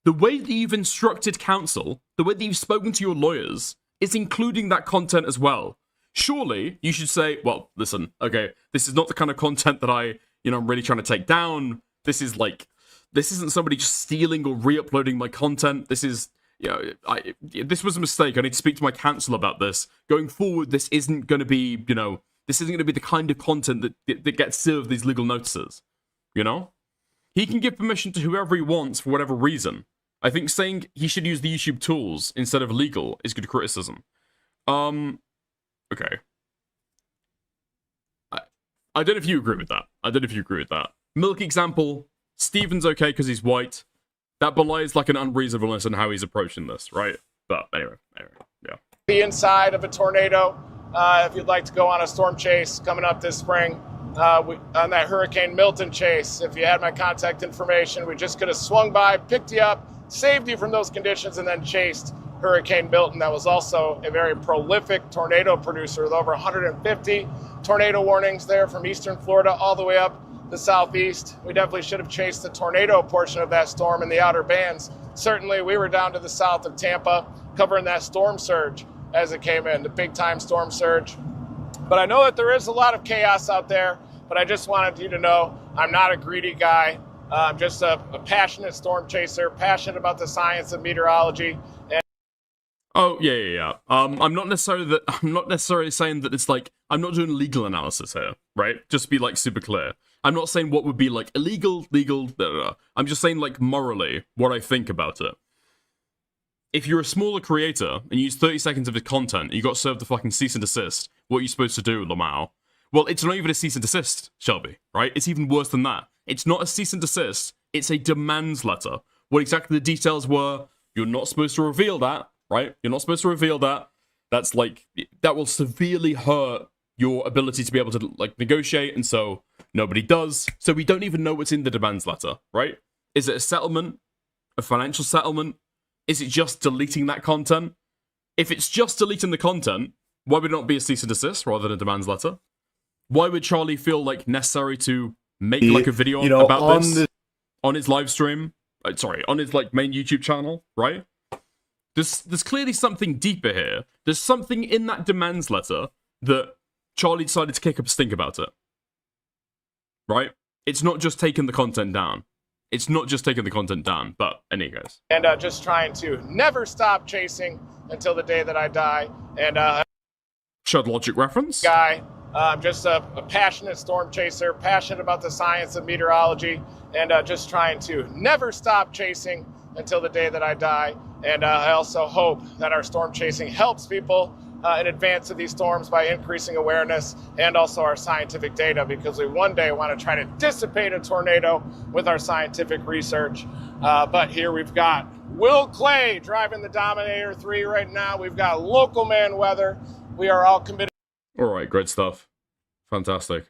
The way that you've instructed counsel, the way that you've spoken to your lawyers, is including that content as well. Surely, you should say, well, listen, okay, this is not the kind of content that I'm really trying to take down. This isn't somebody just stealing or re-uploading my content. This is, this was a mistake. I need to speak to my counsel about this. Going forward, this isn't going to be, this isn't going to be the kind of content that gets served these legal notices. He can give permission to whoever he wants for whatever reason. I think saying he should use the YouTube tools instead of legal is good criticism. Okay. I don't know if you agree with that. Milk example, Steven's okay because he's white. That belies like an unreasonableness in how he's approaching this, right? But anyway, yeah. The inside of a tornado, if you'd like to go on a storm chase coming up this spring, on that Hurricane Milton chase, if you had my contact information, we just could have swung by, picked you up, saved you from those conditions, and then chased Hurricane Milton. That was also a very prolific tornado producer with over 150 tornado warnings there from eastern Florida all the way up the southeast. We definitely should have chased the tornado portion of that storm in the outer bands. Certainly, we were down to the south of Tampa covering that storm surge as it came in, the big time storm surge. But I know that there is a lot of chaos out there, but I just wanted you to know I'm not a greedy guy. I'm just a passionate storm chaser, passionate about the science of meteorology. Oh, yeah. I'm not necessarily saying that it's like, I'm not doing legal analysis here, right? Just to be like super clear. I'm not saying what would be like illegal, legal, blah, blah, blah. I'm just saying like morally what I think about it. If you're a smaller creator and you use 30 seconds of the content and you got served the fucking cease and desist, what are you supposed to do, Lamau? Well, it's not even a cease and desist, Shelby, right? It's even worse than that. It's not a cease and desist, it's a demands letter. What exactly the details were, you're not supposed to reveal that, right? You're not supposed to reveal that. That's like, that will severely hurt your ability to be able to like negotiate, and so nobody does. So we don't even know what's in the demands letter, right? Is it a settlement? A financial settlement? Is it just deleting that content? If it's just deleting the content, why would it not be a cease and desist rather than a demands letter? Why would Charlie feel like necessary to make like a video about this on his live stream? On his like main YouTube channel, right? There's clearly something deeper here. There's something in that demands letter that Charlie decided to kick up a stink about it. Right? It's not just taking the content down. But anyways. And just trying to never stop chasing until the day that I die. And Chud Logic reference? I'm just a passionate storm chaser, passionate about the science of meteorology, and just trying to never stop chasing until the day that I die. And I also hope that our storm chasing helps people in advance of these storms by increasing awareness and also our scientific data, because we one day want to try to dissipate a tornado with our scientific research. But here we've got Will Clay driving the Dominator 3 right now. We've got local man weather. We are all committed. All right, great stuff. Fantastic.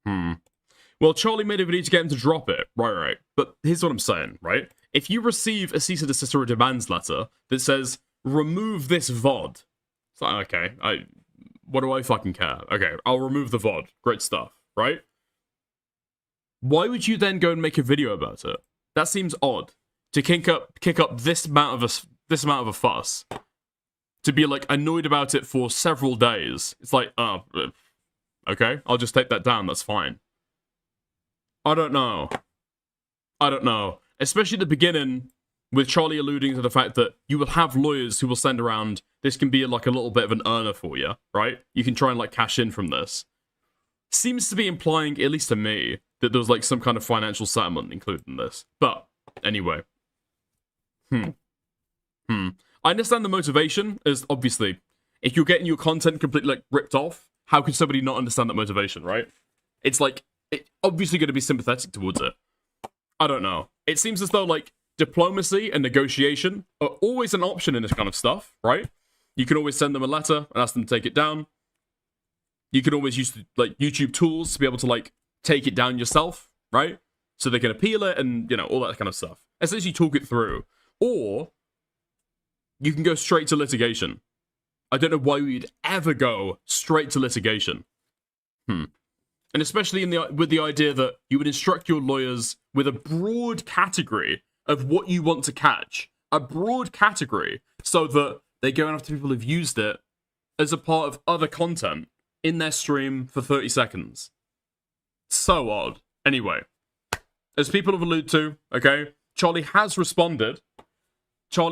Well, Charlie made a video to get him to drop it. Right. But here's what I'm saying, right? If you receive a cease and desist or a demands letter that says, remove this VOD, it's like, okay, what do I fucking care? Okay, I'll remove the VOD. Great stuff, right? Why would you then go and make a video about it? That seems odd. To kick up this amount of a fuss. To be like annoyed about it for several days. It's like, okay, I'll just take that down, that's fine. I don't know. Especially at the beginning, with Charlie alluding to the fact that you will have lawyers who will send around, this can be like a little bit of an earner for you, right? You can try and like cash in from this. Seems to be implying, at least to me, that there's like some kind of financial settlement included in this. But, anyway. I understand the motivation is obviously, if you're getting your content completely like ripped off, how could somebody not understand that motivation, right? It's like, it's obviously going to be sympathetic towards it. I don't know. It seems as though like diplomacy and negotiation are always an option in this kind of stuff, right? You can always send them a letter and ask them to take it down. You can always use like YouTube tools to be able to like take it down yourself, right? So they can appeal it and, you know, all that kind of stuff. Essentially talk it through. Or you can go straight to litigation. I don't know why we'd ever go straight to litigation. And especially with the idea that you would instruct your lawyers with a broad category of what you want to catch. A broad category, so that they go after people who've used it as a part of other content in their stream for 30 seconds. So odd. Anyway, as people have alluded to, okay, Charlie has responded. So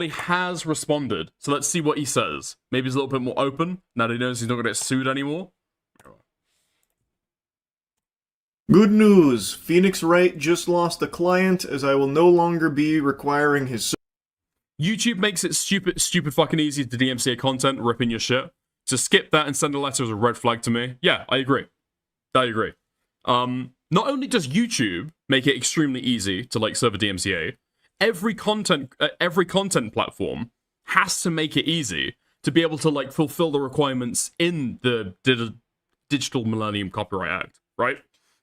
let's see what he says. Maybe he's a little bit more open, now that he knows he's not going to get sued anymore. Good news! Phoenix Wright just lost a client, as I will no longer be requiring his... YouTube makes it stupid fucking easy to DMCA content, ripping your shit. to skip that and send a letter is a red flag to me. Yeah, I agree. I agree. Not only does YouTube make it extremely easy to like serve a DMCA, every content platform has to make it easy to be able to like fulfill the requirements in the Digital Millennium Copyright Act, right?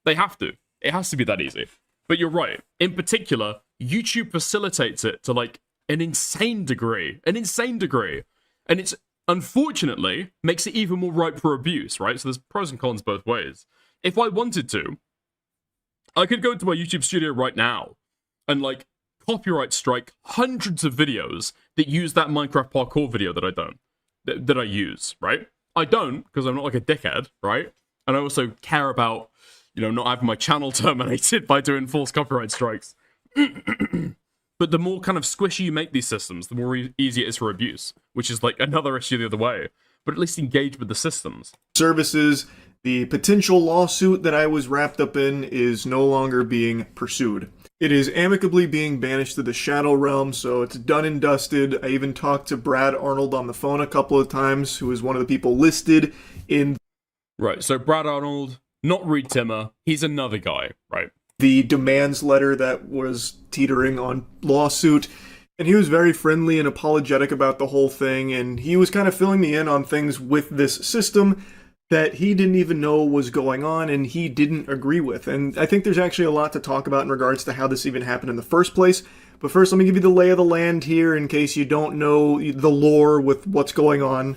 They have to. It has to be that easy. But you're right. In particular, YouTube facilitates it to like an insane degree. And it's unfortunately makes it even more ripe for abuse, right? So there's pros and cons both ways. If I wanted to, I could go into my YouTube studio right now and like copyright strike hundreds of videos that use that Minecraft parkour video that I use, right? I don't, because I'm not like a dickhead, right? And I also care about, you know, not having my channel terminated by doing false copyright strikes. But the more kind of squishy you make these systems, the more easy it is for abuse, which is like another issue the other way. But at least engage with the systems. Services, the potential lawsuit that I was wrapped up in is no longer being pursued. It is amicably being banished to the Shadow Realm, so it's done and dusted. I even talked to Brad Arnold on the phone a couple of times, who is one of the people listed in... Right, so Brad Arnold, not Reed Timmer, he's another guy, right? The demands letter that was teetering on lawsuit, and he was very friendly and apologetic about the whole thing, and he was kind of filling me in on things with this system that he didn't even know was going on and he didn't agree with. And I think there's actually a lot to talk about in regards to how this even happened in the first place. But first, let me give you the lay of the land here in case you don't know the lore with what's going on.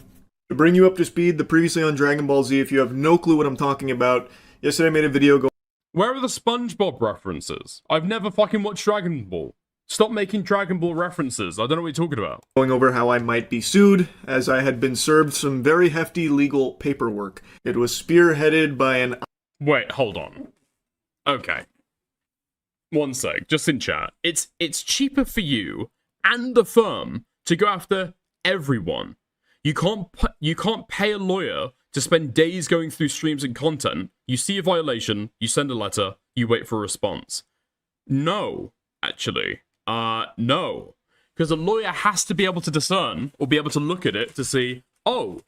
To bring you up to speed, the previously on Dragon Ball Z, if you have no clue what I'm talking about, yesterday I made a video Where are the SpongeBob references? I've never fucking watched Dragon Ball. Stop making Dragon Ball references. I don't know what you're talking about. Going over how I might be sued, as I had been served some very hefty legal paperwork. It was spearheaded by an... Wait, hold on. Okay. One sec, just in chat. It's cheaper for you and the firm to go after everyone. You can't pay a lawyer to spend days going through streams and content. You see a violation, you send a letter, you wait for a response. No, actually. No. Because a lawyer has to be able to discern, or be able to look at it to see, oh,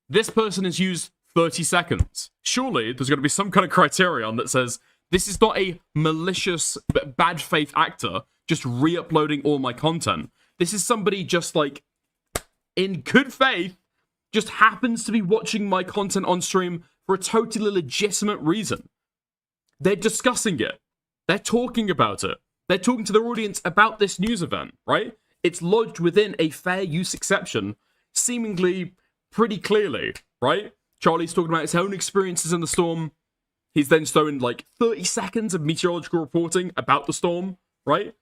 this person has used 30 seconds. Surely there's going to be some kind of criterion that says, this is not a malicious, bad faith actor just re-uploading all my content. This is somebody just like, in good faith, just happens to be watching my content on stream for a totally legitimate reason. They're discussing it. They're talking about it. They're talking to their audience about this news event, right? It's lodged within a fair use exception, seemingly pretty clearly, right? Charlie's talking about his own experiences in the storm. He's then showing like 30 seconds of meteorological reporting about the storm, right?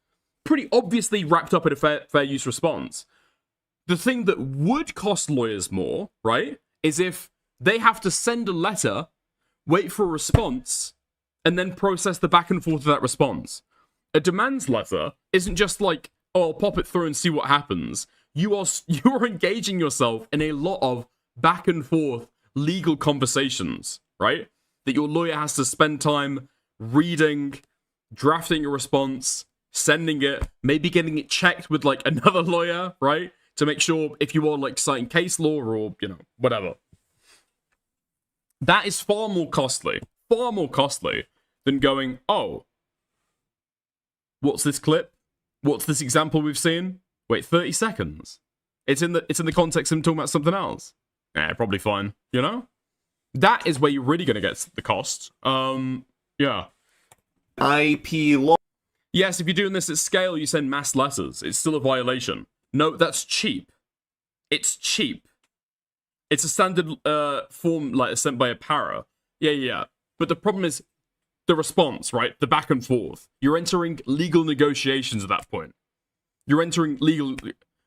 Pretty obviously wrapped up in a fair use response. The thing that would cost lawyers more, right, is if they have to send a letter, wait for a response, and then process the back and forth of that response. A demands letter isn't just like, oh, I'll pop it through and see what happens. You are engaging yourself in a lot of back and forth legal conversations, right? That your lawyer has to spend time reading, drafting a response, sending it, maybe getting it checked with like another lawyer, right? To make sure if you are like citing case law or, you know, whatever. That is far more costly than going, oh, what's this clip? What's this example we've seen? Wait, 30 seconds. It's in the context of him talking about something else. Probably fine, you know? That is where you're really going to get the cost. Yeah. IP law. Yes, if you're doing this at scale, you send mass letters. It's still a violation. No, that's cheap. It's cheap. It's a standard form letter sent by a para. Yeah. But the problem is the response, right? The back and forth. You're entering legal negotiations at that point. You're entering legal...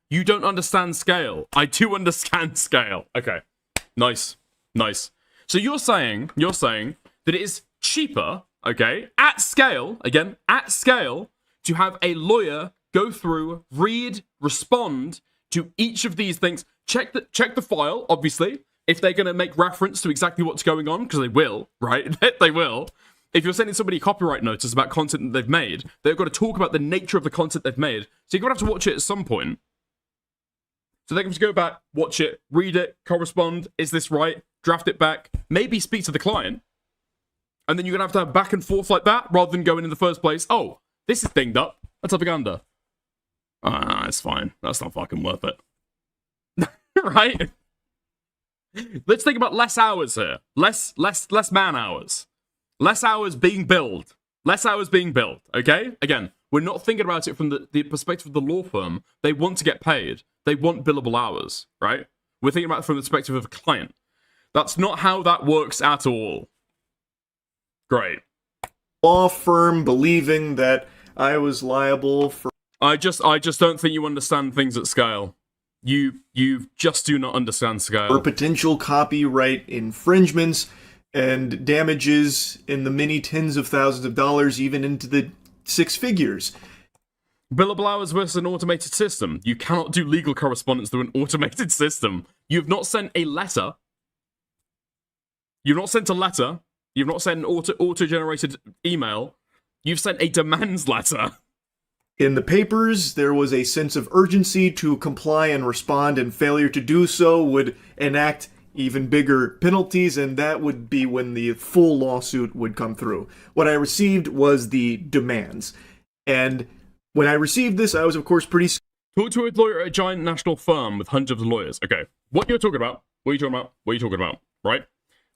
You don't understand scale. I do understand scale. Okay. Nice. So you're saying that it is cheaper, okay, at scale, again, at scale, to have a lawyer go through, read, respond to each of these things, check the file, obviously, if they're going to make reference to exactly what's going on, because they will, right? They will. If you're sending somebody a copyright notice about content that they've made, they've got to talk about the nature of the content they've made, so you're going to have to watch it at some point. So they can just go back, watch it, read it, correspond. Is this right? Draft it back. Maybe speak to the client. And then you're going to have back and forth like that rather than going in the first place. Oh, this is dinged up. Let's have a gander. It's fine. That's not fucking worth it. Right? Let's think about less hours here. Less man hours. Less hours being billed. Less hours being billed, okay? Again, we're not thinking about it from the perspective of the law firm. They want to get paid. They want billable hours, right? We're thinking about it from the perspective of a client. That's not how that works at all. Great. Law firm believing that I was liable for... I just don't think you understand things at scale. You just do not understand scale. For potential copyright infringements and damages in the many tens of thousands of dollars, even into the six figures. Billable hours versus an automated system. You cannot do legal correspondence through an automated system. You've not sent a letter. You've not sent a letter. You've not sent an auto-generated email. You've sent a demands letter. In the papers, there was a sense of urgency to comply and respond, and failure to do so would enact even bigger penalties, and that would be when the full lawsuit would come through. What I received was the demands. And when I received this, I was, of course, pretty... Talk to a lawyer at a giant national firm with hundreds of lawyers. Okay, what are you talking about? Right?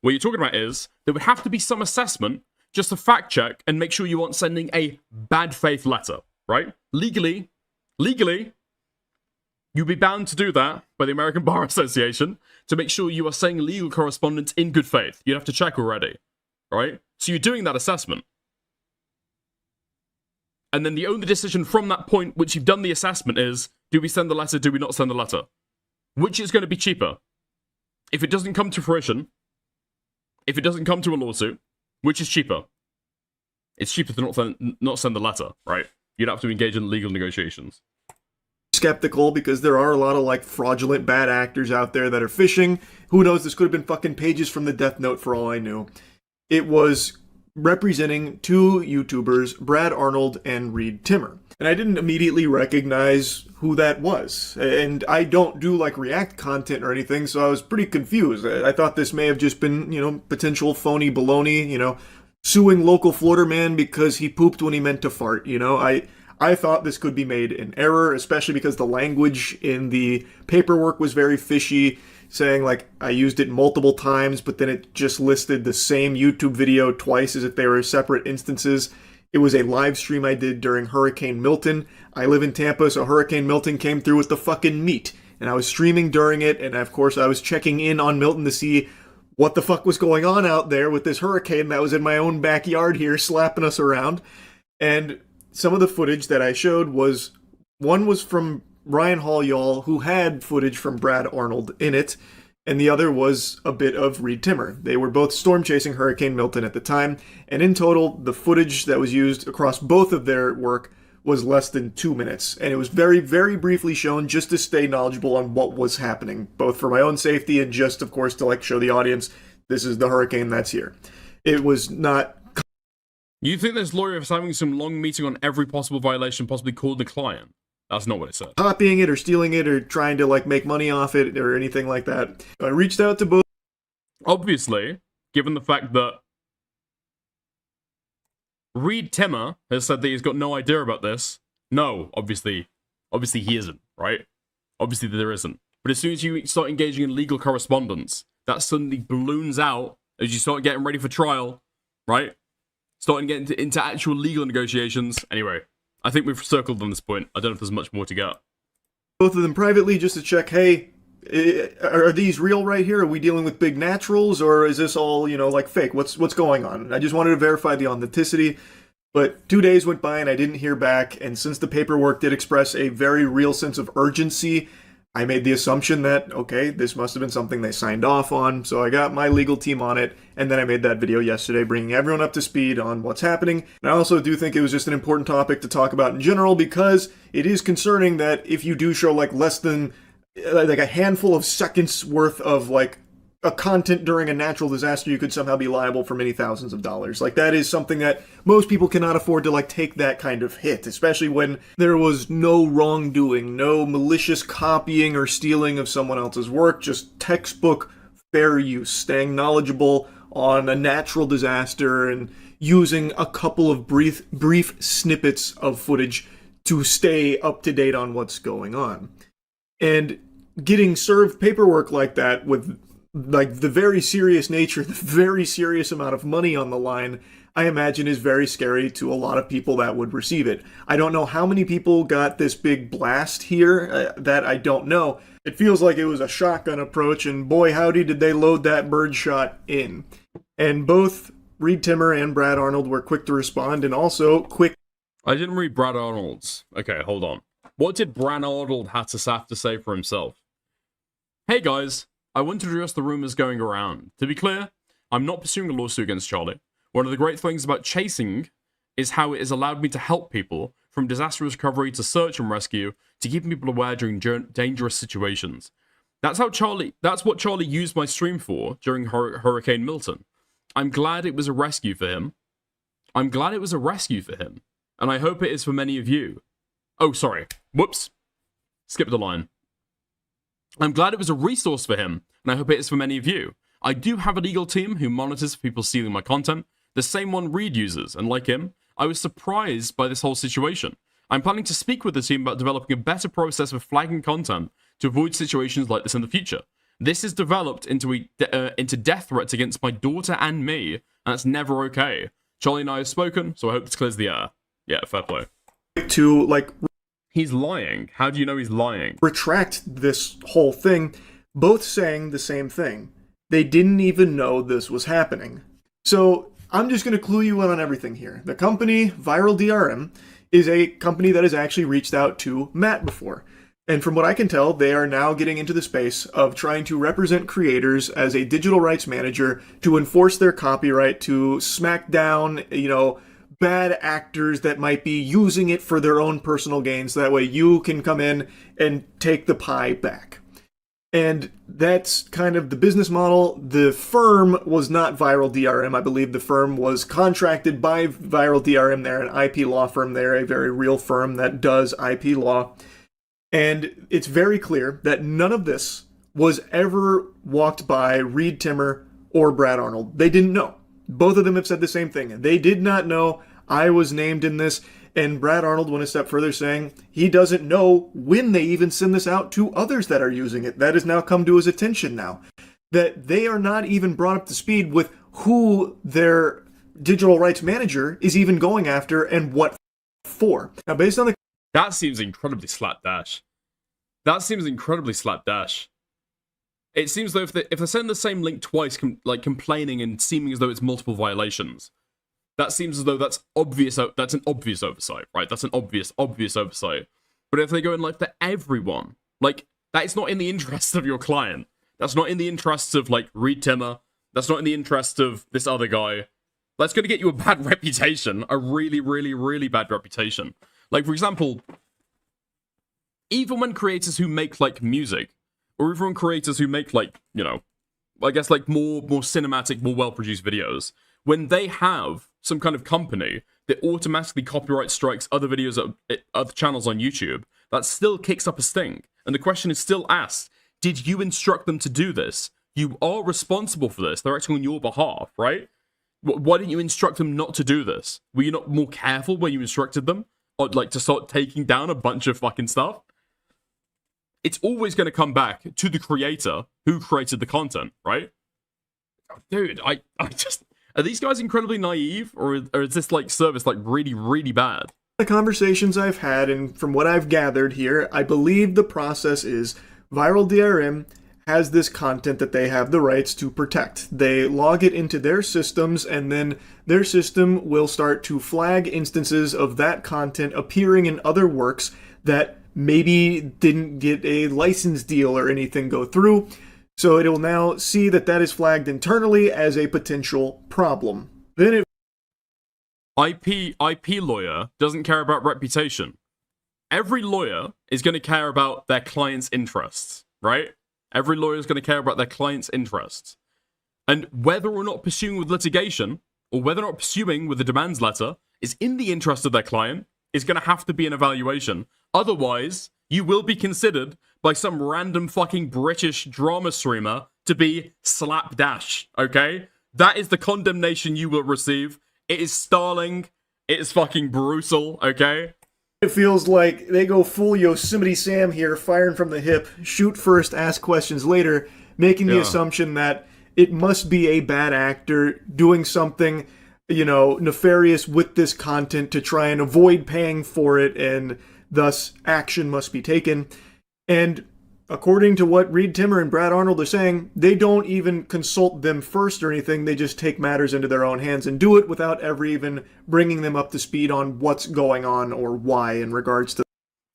What you're talking about is there would have to be some assessment just to fact check and make sure you aren't sending a bad faith letter, right? Legally, you'd be bound to do that by the American Bar Association to make sure you are sending legal correspondence in good faith. You'd have to check already, right? So you're doing that assessment. And then the only decision from that point, which you've done the assessment, is, do we send the letter, do we not send the letter? Which is going to be cheaper? If it doesn't come to fruition, if it doesn't come to a lawsuit, which is cheaper? It's cheaper to not send the letter, right? You'd have to engage in legal negotiations. Skeptical, because there are a lot of, like, fraudulent bad actors out there that are phishing. Who knows, this could have been fucking pages from the Death Note for all I knew. It was representing two YouTubers, Brad Arnold and Reed Timmer. And I didn't immediately recognize who that was. And I don't do, like, React content or anything, so I was pretty confused. I thought this may have just been, potential phony baloney, suing local Florida man because he pooped when he meant to fart, I thought this could be made in error, especially because the language in the paperwork was very fishy, saying, like, I used it multiple times, but then it just listed the same YouTube video twice as if they were separate instances. It was a live stream I did during Hurricane Milton. I live in Tampa, so Hurricane Milton came through with the fucking meat. And I was streaming during it, and of course I was checking in on Milton to see what the fuck was going on out there with this hurricane that was in my own backyard here slapping us around. And some of the footage that I showed was from Ryan Hall, y'all, who had footage from Brad Arnold in it, and the other was a bit of Reed Timmer. They were both storm chasing Hurricane Milton at the time, and in total, the footage that was used across both of their work was less than 2 minutes, and it was very, very briefly shown just to stay knowledgeable on what was happening, both for my own safety and just, of course, to, like, show the audience, this is the hurricane that's here. It was not... You think this lawyer is having some long meeting on every possible violation, possibly called the client? That's not what it said. Copying it or stealing it or trying to, like, make money off it or anything like that. I reached out to both. Obviously, given the fact that Reed Timmer has said that he's got no idea about this, no, obviously he isn't, right? Obviously there isn't. But as soon as you start engaging in legal correspondence, that suddenly balloons out as you start getting ready for trial, right? Starting getting into actual legal negotiations. Anyway, I think we've circled on this point. I don't know if there's much more to get. Both of them privately just to check, hey, are these real right here? Are we dealing with big naturals, or is this all, like fake? What's going on? I just wanted to verify the authenticity, but 2 days went by and I didn't hear back, and since the paperwork did express a very real sense of urgency, I made the assumption that, okay, this must have been something they signed off on, so I got my legal team on it, and then I made that video yesterday bringing everyone up to speed on what's happening. And I also do think it was just an important topic to talk about in general, because it is concerning that if you do show, like, less than, like, a handful of seconds worth of, like, a content during a natural disaster, you could somehow be liable for many thousands of dollars. Like, that is something that most people cannot afford to, like, take that kind of hit, especially when there was no wrongdoing, no malicious copying or stealing of someone else's work, just textbook fair use, staying knowledgeable on a natural disaster and using a couple of brief snippets of footage to stay up to date on what's going on. And getting served paperwork like that with like the very serious nature, the very serious amount of money on the line, I imagine is very scary to a lot of people that would receive it. I don't know how many people got this big blast here, that I don't know. It feels like it was a shotgun approach, and boy howdy did they load that birdshot in. And both Reed Timmer and Brad Arnold were quick to respond, and also quick. I didn't read Brad Arnold's. Okay, hold on. What did Brad Arnold have to say for himself? Hey guys, I want to address the rumors going around. To be clear, I'm not pursuing a lawsuit against Charlie. One of the great things about chasing is how it has allowed me to help people, from disaster recovery to search and rescue, to keeping people aware during dangerous situations. That's what Charlie used my stream for during Hurricane Milton. I'm glad it was a rescue for him. And I hope it is for many of you. Oh, sorry. Whoops. Skip the line. I'm glad it was a resource for him, and I hope it is for many of you. I do have a legal team who monitors for people stealing my content, the same one Reed uses, and like him, I was surprised by this whole situation. I'm planning to speak with the team about developing a better process for flagging content to avoid situations like this in the future. This has developed into death threats against my daughter and me, and that's never okay. Charlie and I have spoken, so I hope this clears the air. Yeah, fair play. To, like... He's lying. How do you know he's lying? Retract this whole thing, both saying the same thing. They didn't even know this was happening. So, I'm just going to clue you in on everything here. The company, Viral DRM, is a company that has actually reached out to Matt before. And from what I can tell, they are now getting into the space of trying to represent creators as a digital rights manager to enforce their copyright, to smack down, bad actors that might be using it for their own personal gains. That way you can come in and take the pie back. And that's kind of the business model. The firm was not Viral DRM. I believe the firm was contracted by Viral DRM. They're an IP law firm. They're a very real firm that does IP law. And it's very clear that none of this was ever walked by Reed Timmer or Brad Arnold. They didn't know. Both of them have said the same thing. They did not know I was named in this. And Brad Arnold went a step further, saying he doesn't know when they even send this out to others that are using it. That has now come to his attention now. That they are not even brought up to speed with who their digital rights manager is even going after and what for. Now, based on the... That seems incredibly slapdash. It seems though if they send the same link twice, complaining and seeming as though it's multiple violations, that seems as though that's an obvious oversight, right? That's an obvious oversight. But if they go in like for everyone, like that is not in the interests of your client. That's not in the interests of like Reed Timmer. That's not in the interest of this other guy. That's going to get you a bad reputation, a really, really, really bad reputation. Like for example, even when creators who make like music, or even creators who make like, I guess like more cinematic, more well-produced videos, when they have some kind of company that automatically copyright strikes other videos at other channels on YouTube, that still kicks up a stink. And the question is still asked, did you instruct them to do this? You are responsible for this. They're acting on your behalf, right? Why didn't you instruct them not to do this? Were you not more careful when you instructed them? Or like to start taking down a bunch of fucking stuff? It's always going to come back to the creator who created the content, right? Dude, I just... Are these guys incredibly naive, or is this like service like really, really bad? The conversations I've had, and from what I've gathered here, I believe the process is Viral DRM has this content that they have the rights to protect. They log it into their systems, and then their system will start to flag instances of that content appearing in other works that maybe didn't get a license deal or anything go through. So it will now see that that is flagged internally as a potential problem. Then IP lawyer doesn't care about reputation. Every lawyer is going to care about their client's interests, right? Every lawyer is going to care about their client's interests. And whether or not pursuing with litigation, or whether or not pursuing with a demands letter, is in the interest of their client, is going to have to be an evaluation. Otherwise, you will be considered by some random fucking British drama streamer to be slapdash, okay? That is the condemnation you will receive. It is startling. It is fucking brutal, okay? It feels like they go full Yosemite Sam here, firing from the hip, shoot first, ask questions later, making the assumption that it must be a bad actor doing something, you know, nefarious with this content to try and avoid paying for it, and thus action must be taken. And according to what Reed Timmer and Brad Arnold are saying, they don't even consult them first or anything. They just take matters into their own hands and do it without ever even bringing them up to speed on what's going on or why in regards to.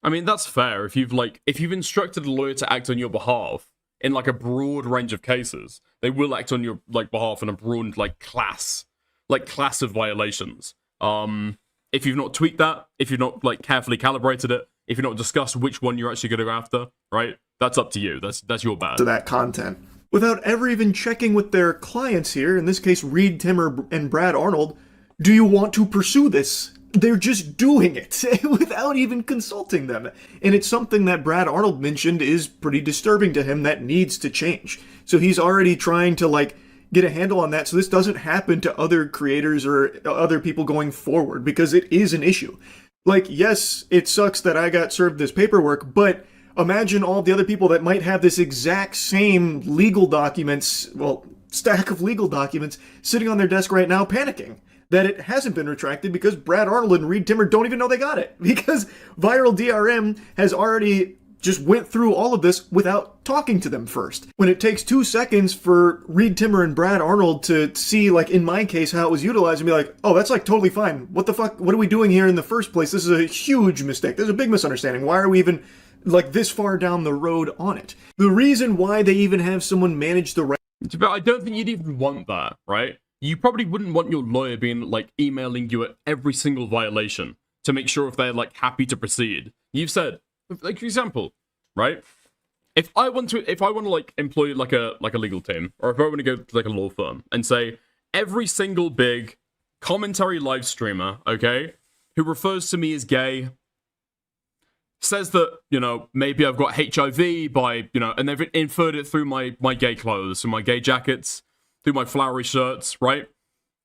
I mean, that's fair. If you've instructed a lawyer to act on your behalf in like a broad range of cases, they will act on your like behalf in a broad class of violations. If you've not tweaked that, if you've not like carefully calibrated it, if you've not discussed which one you're actually going to go after, right? That's up to you. That's your bad. To that content. Without ever even checking with their clients here, in this case Reed Timmer and Brad Arnold, do you want to pursue this? They're just doing it without even consulting them. And it's something that Brad Arnold mentioned is pretty disturbing to him that needs to change. So he's already trying to like get a handle on that so this doesn't happen to other creators or other people going forward, because it is an issue. Like, yes, it sucks that I got served this paperwork, but imagine all the other people that might have this exact same legal documents, well, stack of legal documents sitting on their desk right now panicking that it hasn't been retracted because Brad Arnold and Reed Timmer don't even know they got it, because Viral DRM has already just went through all of this without talking to them first. When it takes 2 seconds for Reed Timmer and Brad Arnold to see, like in my case, how it was utilized and be like, oh, that's like totally fine. What the fuck? What are we doing here in the first place? This is a huge mistake. There's a big misunderstanding. Why are we even like this far down the road on it? The reason why they even have someone manage the right. But I don't think you'd even want that, right? You probably wouldn't want your lawyer being like emailing you at every single violation to make sure if they're like happy to proceed. You've said, like for example, right? If I want to like employ like a legal team, or if I want to go to like a law firm and say every single big commentary live streamer, okay, who refers to me as gay, says that, you know, maybe I've got HIV by, you know, and they've inferred it through my gay clothes, through my gay jackets, through my flowery shirts, right?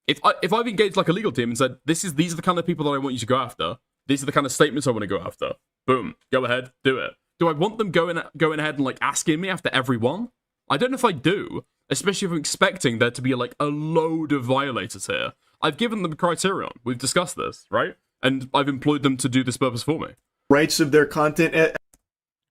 If I've engaged like a legal team and said, these are the kind of people that I want you to go after, these are the kind of statements I want to go after, boom, go ahead, do it. Do I want them going ahead and like asking me after every one? I don't know if I do, especially if I'm expecting there to be like a load of violators here. I've given them criterion. We've discussed this, right? And I've employed them to do this purpose for me. Rights of their content.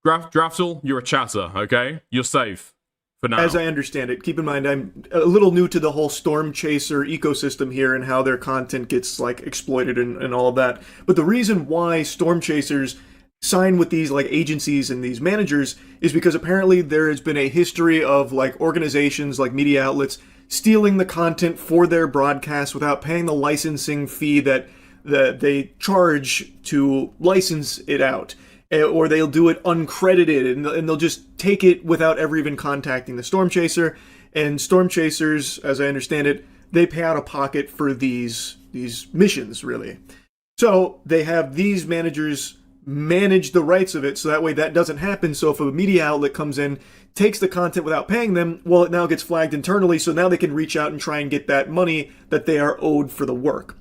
Draftel, you're a chatter, okay? You're safe. For now. As I understand it, keep in mind I'm a little new to the whole Storm Chaser ecosystem here and how their content gets like exploited and all of that. But the reason why Storm Chasers sign with these like agencies and these managers is because apparently there has been a history of like organizations like media outlets stealing the content for their broadcasts without paying the licensing fee that they charge to license it out. Or they'll do it uncredited, and they'll just take it without ever even contacting the Storm Chaser. And Storm Chasers, as I understand it, they pay out of pocket for these missions, really. So they have these managers manage the rights of it, so that way that doesn't happen. So if a media outlet comes in, takes the content without paying them, well, it now gets flagged internally, so now they can reach out and try and get that money that they are owed for the work.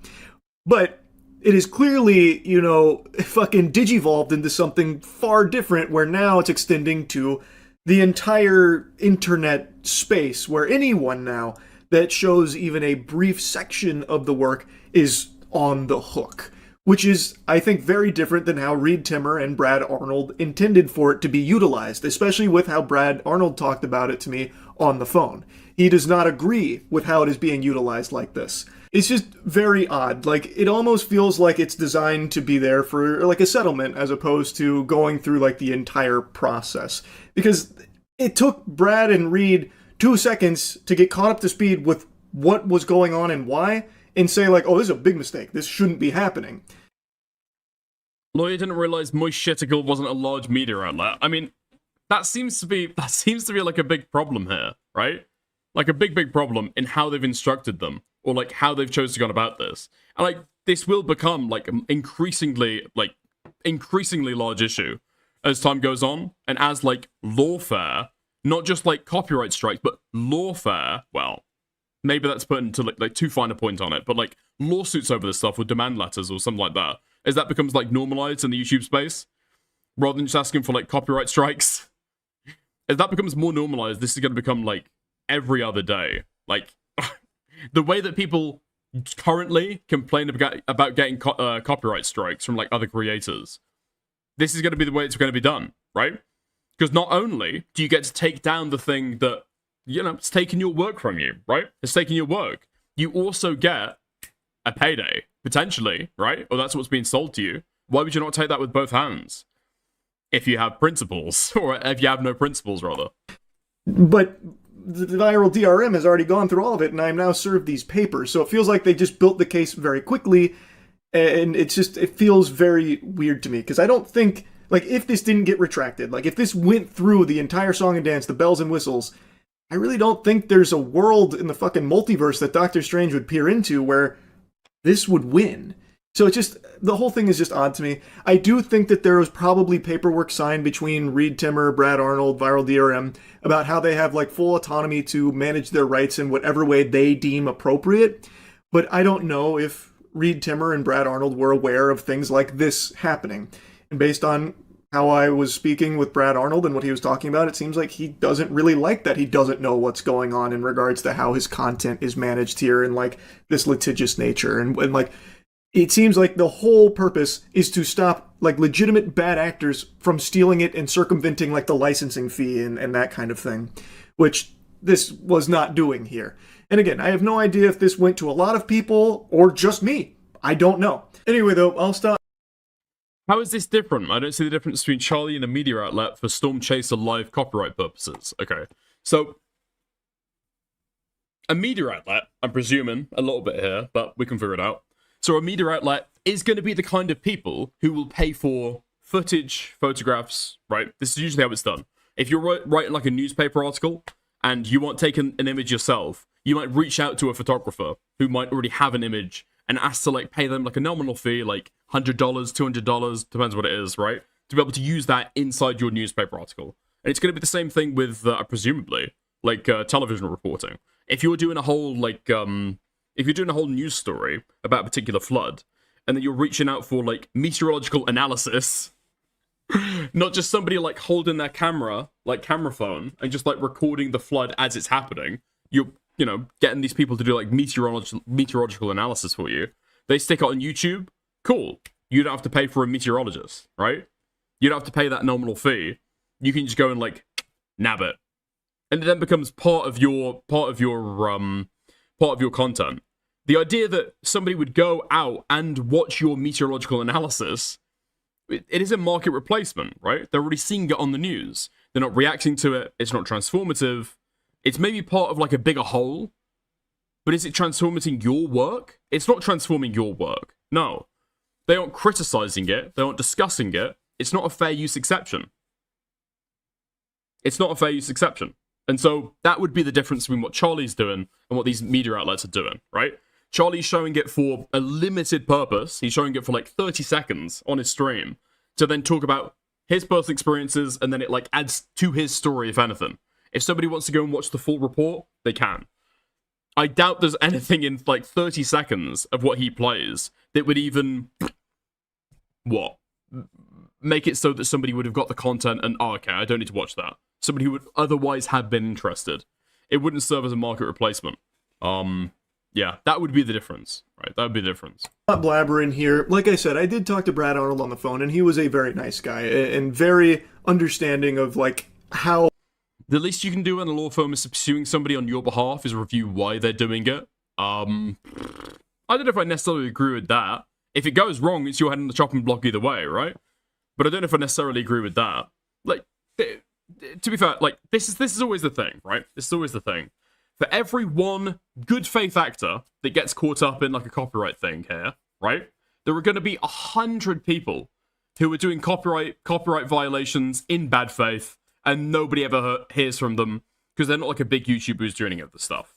But it is clearly, you know, fucking digivolved into something far different, where now it's extending to the entire internet space, where anyone now that shows even a brief section of the work is on the hook. Which is, I think, very different than how Reed Timmer and Brad Arnold intended for it to be utilized, especially with how Brad Arnold talked about it to me on the phone. He does not agree with how it is being utilized like this. It's just very odd. Like, it almost feels like it's designed to be there for, like, a settlement as opposed to going through, like, the entire process. Because it took Brad and Reed 2 seconds to get caught up to speed with what was going on and why, and say, like, oh, this is a big mistake. This shouldn't be happening. Lawyer didn't realize Moist Shitticle wasn't a large media outlet. I mean, that seems to be like a big problem here, right? Like a big problem in how they've instructed them, or like how they've chosen to go about this. And like this will become like increasingly large issue as time goes on, and as like lawfare, not just like copyright strikes, but lawfare, well, maybe that's put into like too fine a point on it, but like lawsuits over this stuff or demand letters or something like that, as that becomes like normalized in the YouTube space, rather than just asking for like copyright strikes. As that becomes more normalized, this is going to become like every other day. Like the way that people currently complain about getting copyright strikes from like other creators, this is going to be the way it's going to be done, right? Because not only do you get to take down the thing that, you know, it's taking your work from you, right? It's taking your work. You also get a payday, potentially, right? Or that's what's being sold to you. Why would you not take that with both hands? If you have principles, or if you have no principles, rather. But the viral DRM has already gone through all of it, and I'm now served these papers. So it feels like they just built the case very quickly, and it feels very weird to me, because I don't think, like, if this didn't get retracted, like, if this went through the entire song and dance, the bells and whistles, I really don't think there's a world in the fucking multiverse that Doctor Strange would peer into where this would win. So it's just, the whole thing is just odd to me. I do think that there was probably paperwork signed between Reed Timmer, Brad Arnold, Viral DRM, about how they have like full autonomy to manage their rights in whatever way they deem appropriate. But I don't know if Reed Timmer and Brad Arnold were aware of things like this happening. And based on how I was speaking with Brad Arnold and what he was talking about, it seems like he doesn't really like that. He doesn't know what's going on in regards to how his content is managed here and like this litigious nature. And like, it seems like the whole purpose is to stop like legitimate bad actors from stealing it and circumventing like the licensing fee and that kind of thing, which this was not doing here. And again, I have no idea if this went to a lot of people or just me. I don't know. Anyway, though, I'll stop. How is this different? I don't see the difference between Charlie and a media outlet for Storm Chaser live copyright purposes. Okay, so a media outlet, I'm presuming a little bit here, but we can figure it out. So a media outlet is going to be the kind of people who will pay for footage, photographs, right? This is usually how it's done. If you're writing like a newspaper article and you want to take an image yourself, you might reach out to a photographer who might already have an image and ask to like pay them like a nominal fee, like $100, $200, depends what it is, right? To be able to use that inside your newspaper article. And it's going to be the same thing with, presumably, like television reporting. If you're doing a whole like, if you're doing a whole news story about a particular flood, and then you're reaching out for, like, meteorological analysis, not just somebody, like, holding their camera, like, camera phone, and just, like, recording the flood as it's happening, you're, you know, getting these people to do, like, meteorological analysis for you. They stick it on YouTube, cool. You don't have to pay for a meteorologist, right? You don't have to pay that nominal fee. You can just go and, like, nab it. And it then becomes part of your content. The idea that somebody would go out and watch your meteorological analysis, it is a market replacement, right? They're already seeing it on the news. They're not reacting to it. It's not transformative. It's maybe part of like a bigger whole, but is it transforming your work? It's not transforming your work. No. They aren't criticizing it. They aren't discussing it. It's not a fair use exception. It's not a fair use exception. And so that would be the difference between what Charlie's doing and what these media outlets are doing, right? Charlie's showing it for a limited purpose. He's showing it for like 30 seconds on his stream to then talk about his personal experiences, and then it like adds to his story, if anything. If somebody wants to go and watch the full report, they can. I doubt there's anything in like 30 seconds of what he plays that would even, make it so that somebody would have got the content and, oh, okay, I don't need to watch that. Somebody who would otherwise have been interested. It wouldn't serve as a market replacement. Yeah, that would be the difference, right? That would be the difference. Not blabbering here. Like I said, I did talk to Brad Arnold on the phone, and he was a very nice guy and very understanding of like how. The least you can do when a law firm is pursuing somebody on your behalf is review why they're doing it. I don't know if I necessarily agree with that. If it goes wrong, it's your head on the chopping block either way, right? But I don't know if I necessarily agree with that. Like, to be fair, like this is always the thing, right? This is always the thing. For every one good faith actor that gets caught up in like a copyright thing here, right? There are going to be 100 people who are doing copyright violations in bad faith and nobody ever hears from them because they're not like a big YouTuber who's doing any of the stuff.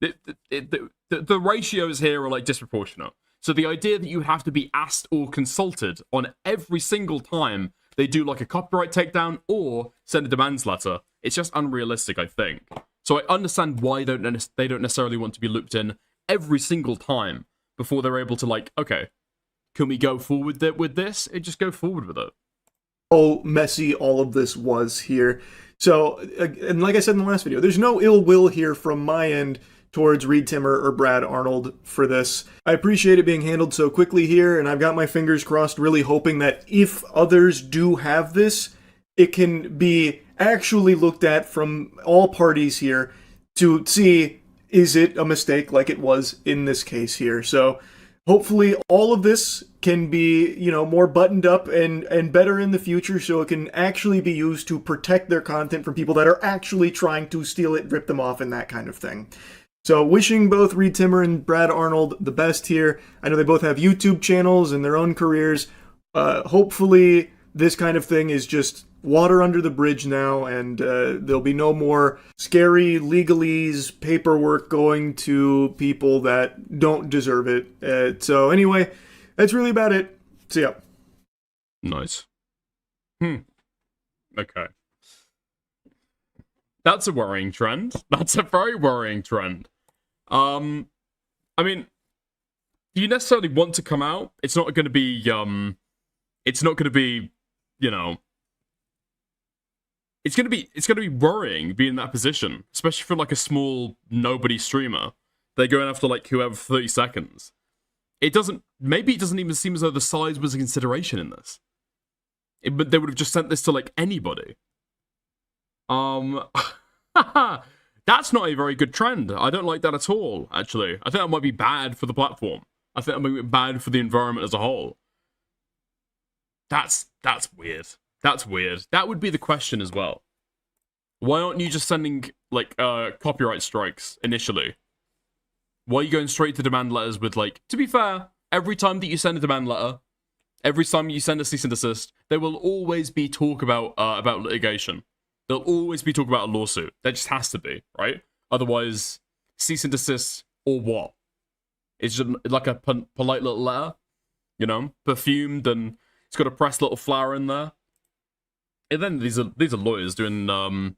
The ratios here are like disproportionate. So the idea that you have to be asked or consulted on every single time they do like a copyright takedown or send a demands letter, it's just unrealistic, I think. So I understand why they don't necessarily want to be looped in every single time before they're able to like, okay, can we go forward with this? It just go forward with it. Oh, messy all of this was here. So, and like I said in the last video, there's no ill will here from my end towards Reed Timmer or Brad Arnold for this. I appreciate it being handled so quickly here, and I've got my fingers crossed, really hoping that if others do have this, it can be actually looked at from all parties here to see, is it a mistake like it was in this case here. So hopefully all of this can be, you know, more buttoned up and better in the future, so it can actually be used to protect their content from people that are actually trying to steal it, rip them off, and that kind of thing. So wishing both Reed Timmer and Brad Arnold the best here. I know they both have YouTube channels and their own careers. Hopefully this kind of thing is just water under the bridge now, and there'll be no more scary legalese paperwork going to people that don't deserve it. So anyway, that's really about it. See ya. Nice. Okay. That's a worrying trend. That's a very worrying trend. I mean, do you necessarily want to come out? It's not going to be, it's not going to be, you know, it's going to be worrying being in that position, especially for like a small nobody streamer. They're going after like whoever 30 seconds. Maybe it doesn't even seem as though the size was a consideration in this. But they would have just sent this to like anybody. That's not a very good trend. I don't like that at all, actually. I think that might be bad for the platform. I think that might be bad for the environment as a whole. That's weird. That's weird. That would be the question as well. Why aren't you just sending, like, copyright strikes initially? Why are you going straight to demand letters with, like, to be fair, every time that you send a demand letter, every time you send a cease and desist, there will always be talk about litigation. There'll always be talk about a lawsuit. There just has to be, right? Otherwise, cease and desist or what? It's just like a polite little letter, you know, perfumed, and it's got a pressed little flower in there. And then these are lawyers doing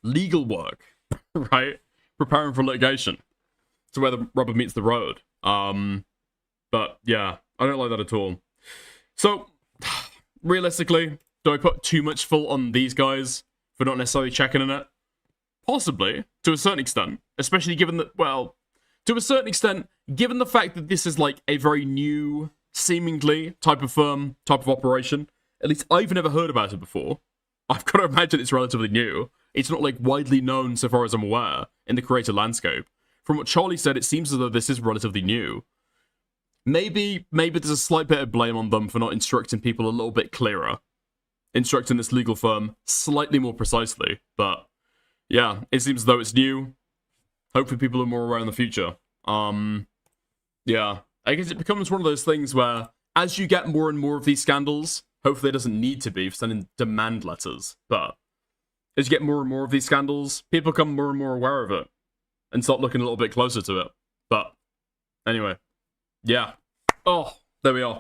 legal work, right? Preparing for litigation. It's where the rubber meets the road. But yeah, I don't like that at all. So, realistically, do I put too much fault on these guys for not necessarily checking in it? Possibly, to a certain extent. Especially given that, well, to a certain extent, given the fact that this is like a very new, seemingly, type of firm, type of operation. At least I've never heard about it before. I've got to imagine it's relatively new. It's not like widely known so far as I'm aware in the creator landscape. From what Charlie said, it seems as though this is relatively new. Maybe there's a slight bit of blame on them for not instructing people a little bit clearer. Instructing this legal firm slightly more precisely. But yeah, it seems as though it's new. Hopefully people are more aware in the future. Yeah, I guess it becomes one of those things where as you get more and more of these scandals, hopefully it doesn't need to be for sending demand letters, but as you get more and more of these scandals, people become more and more aware of it and start looking a little bit closer to it. But anyway, yeah. Oh, there we are.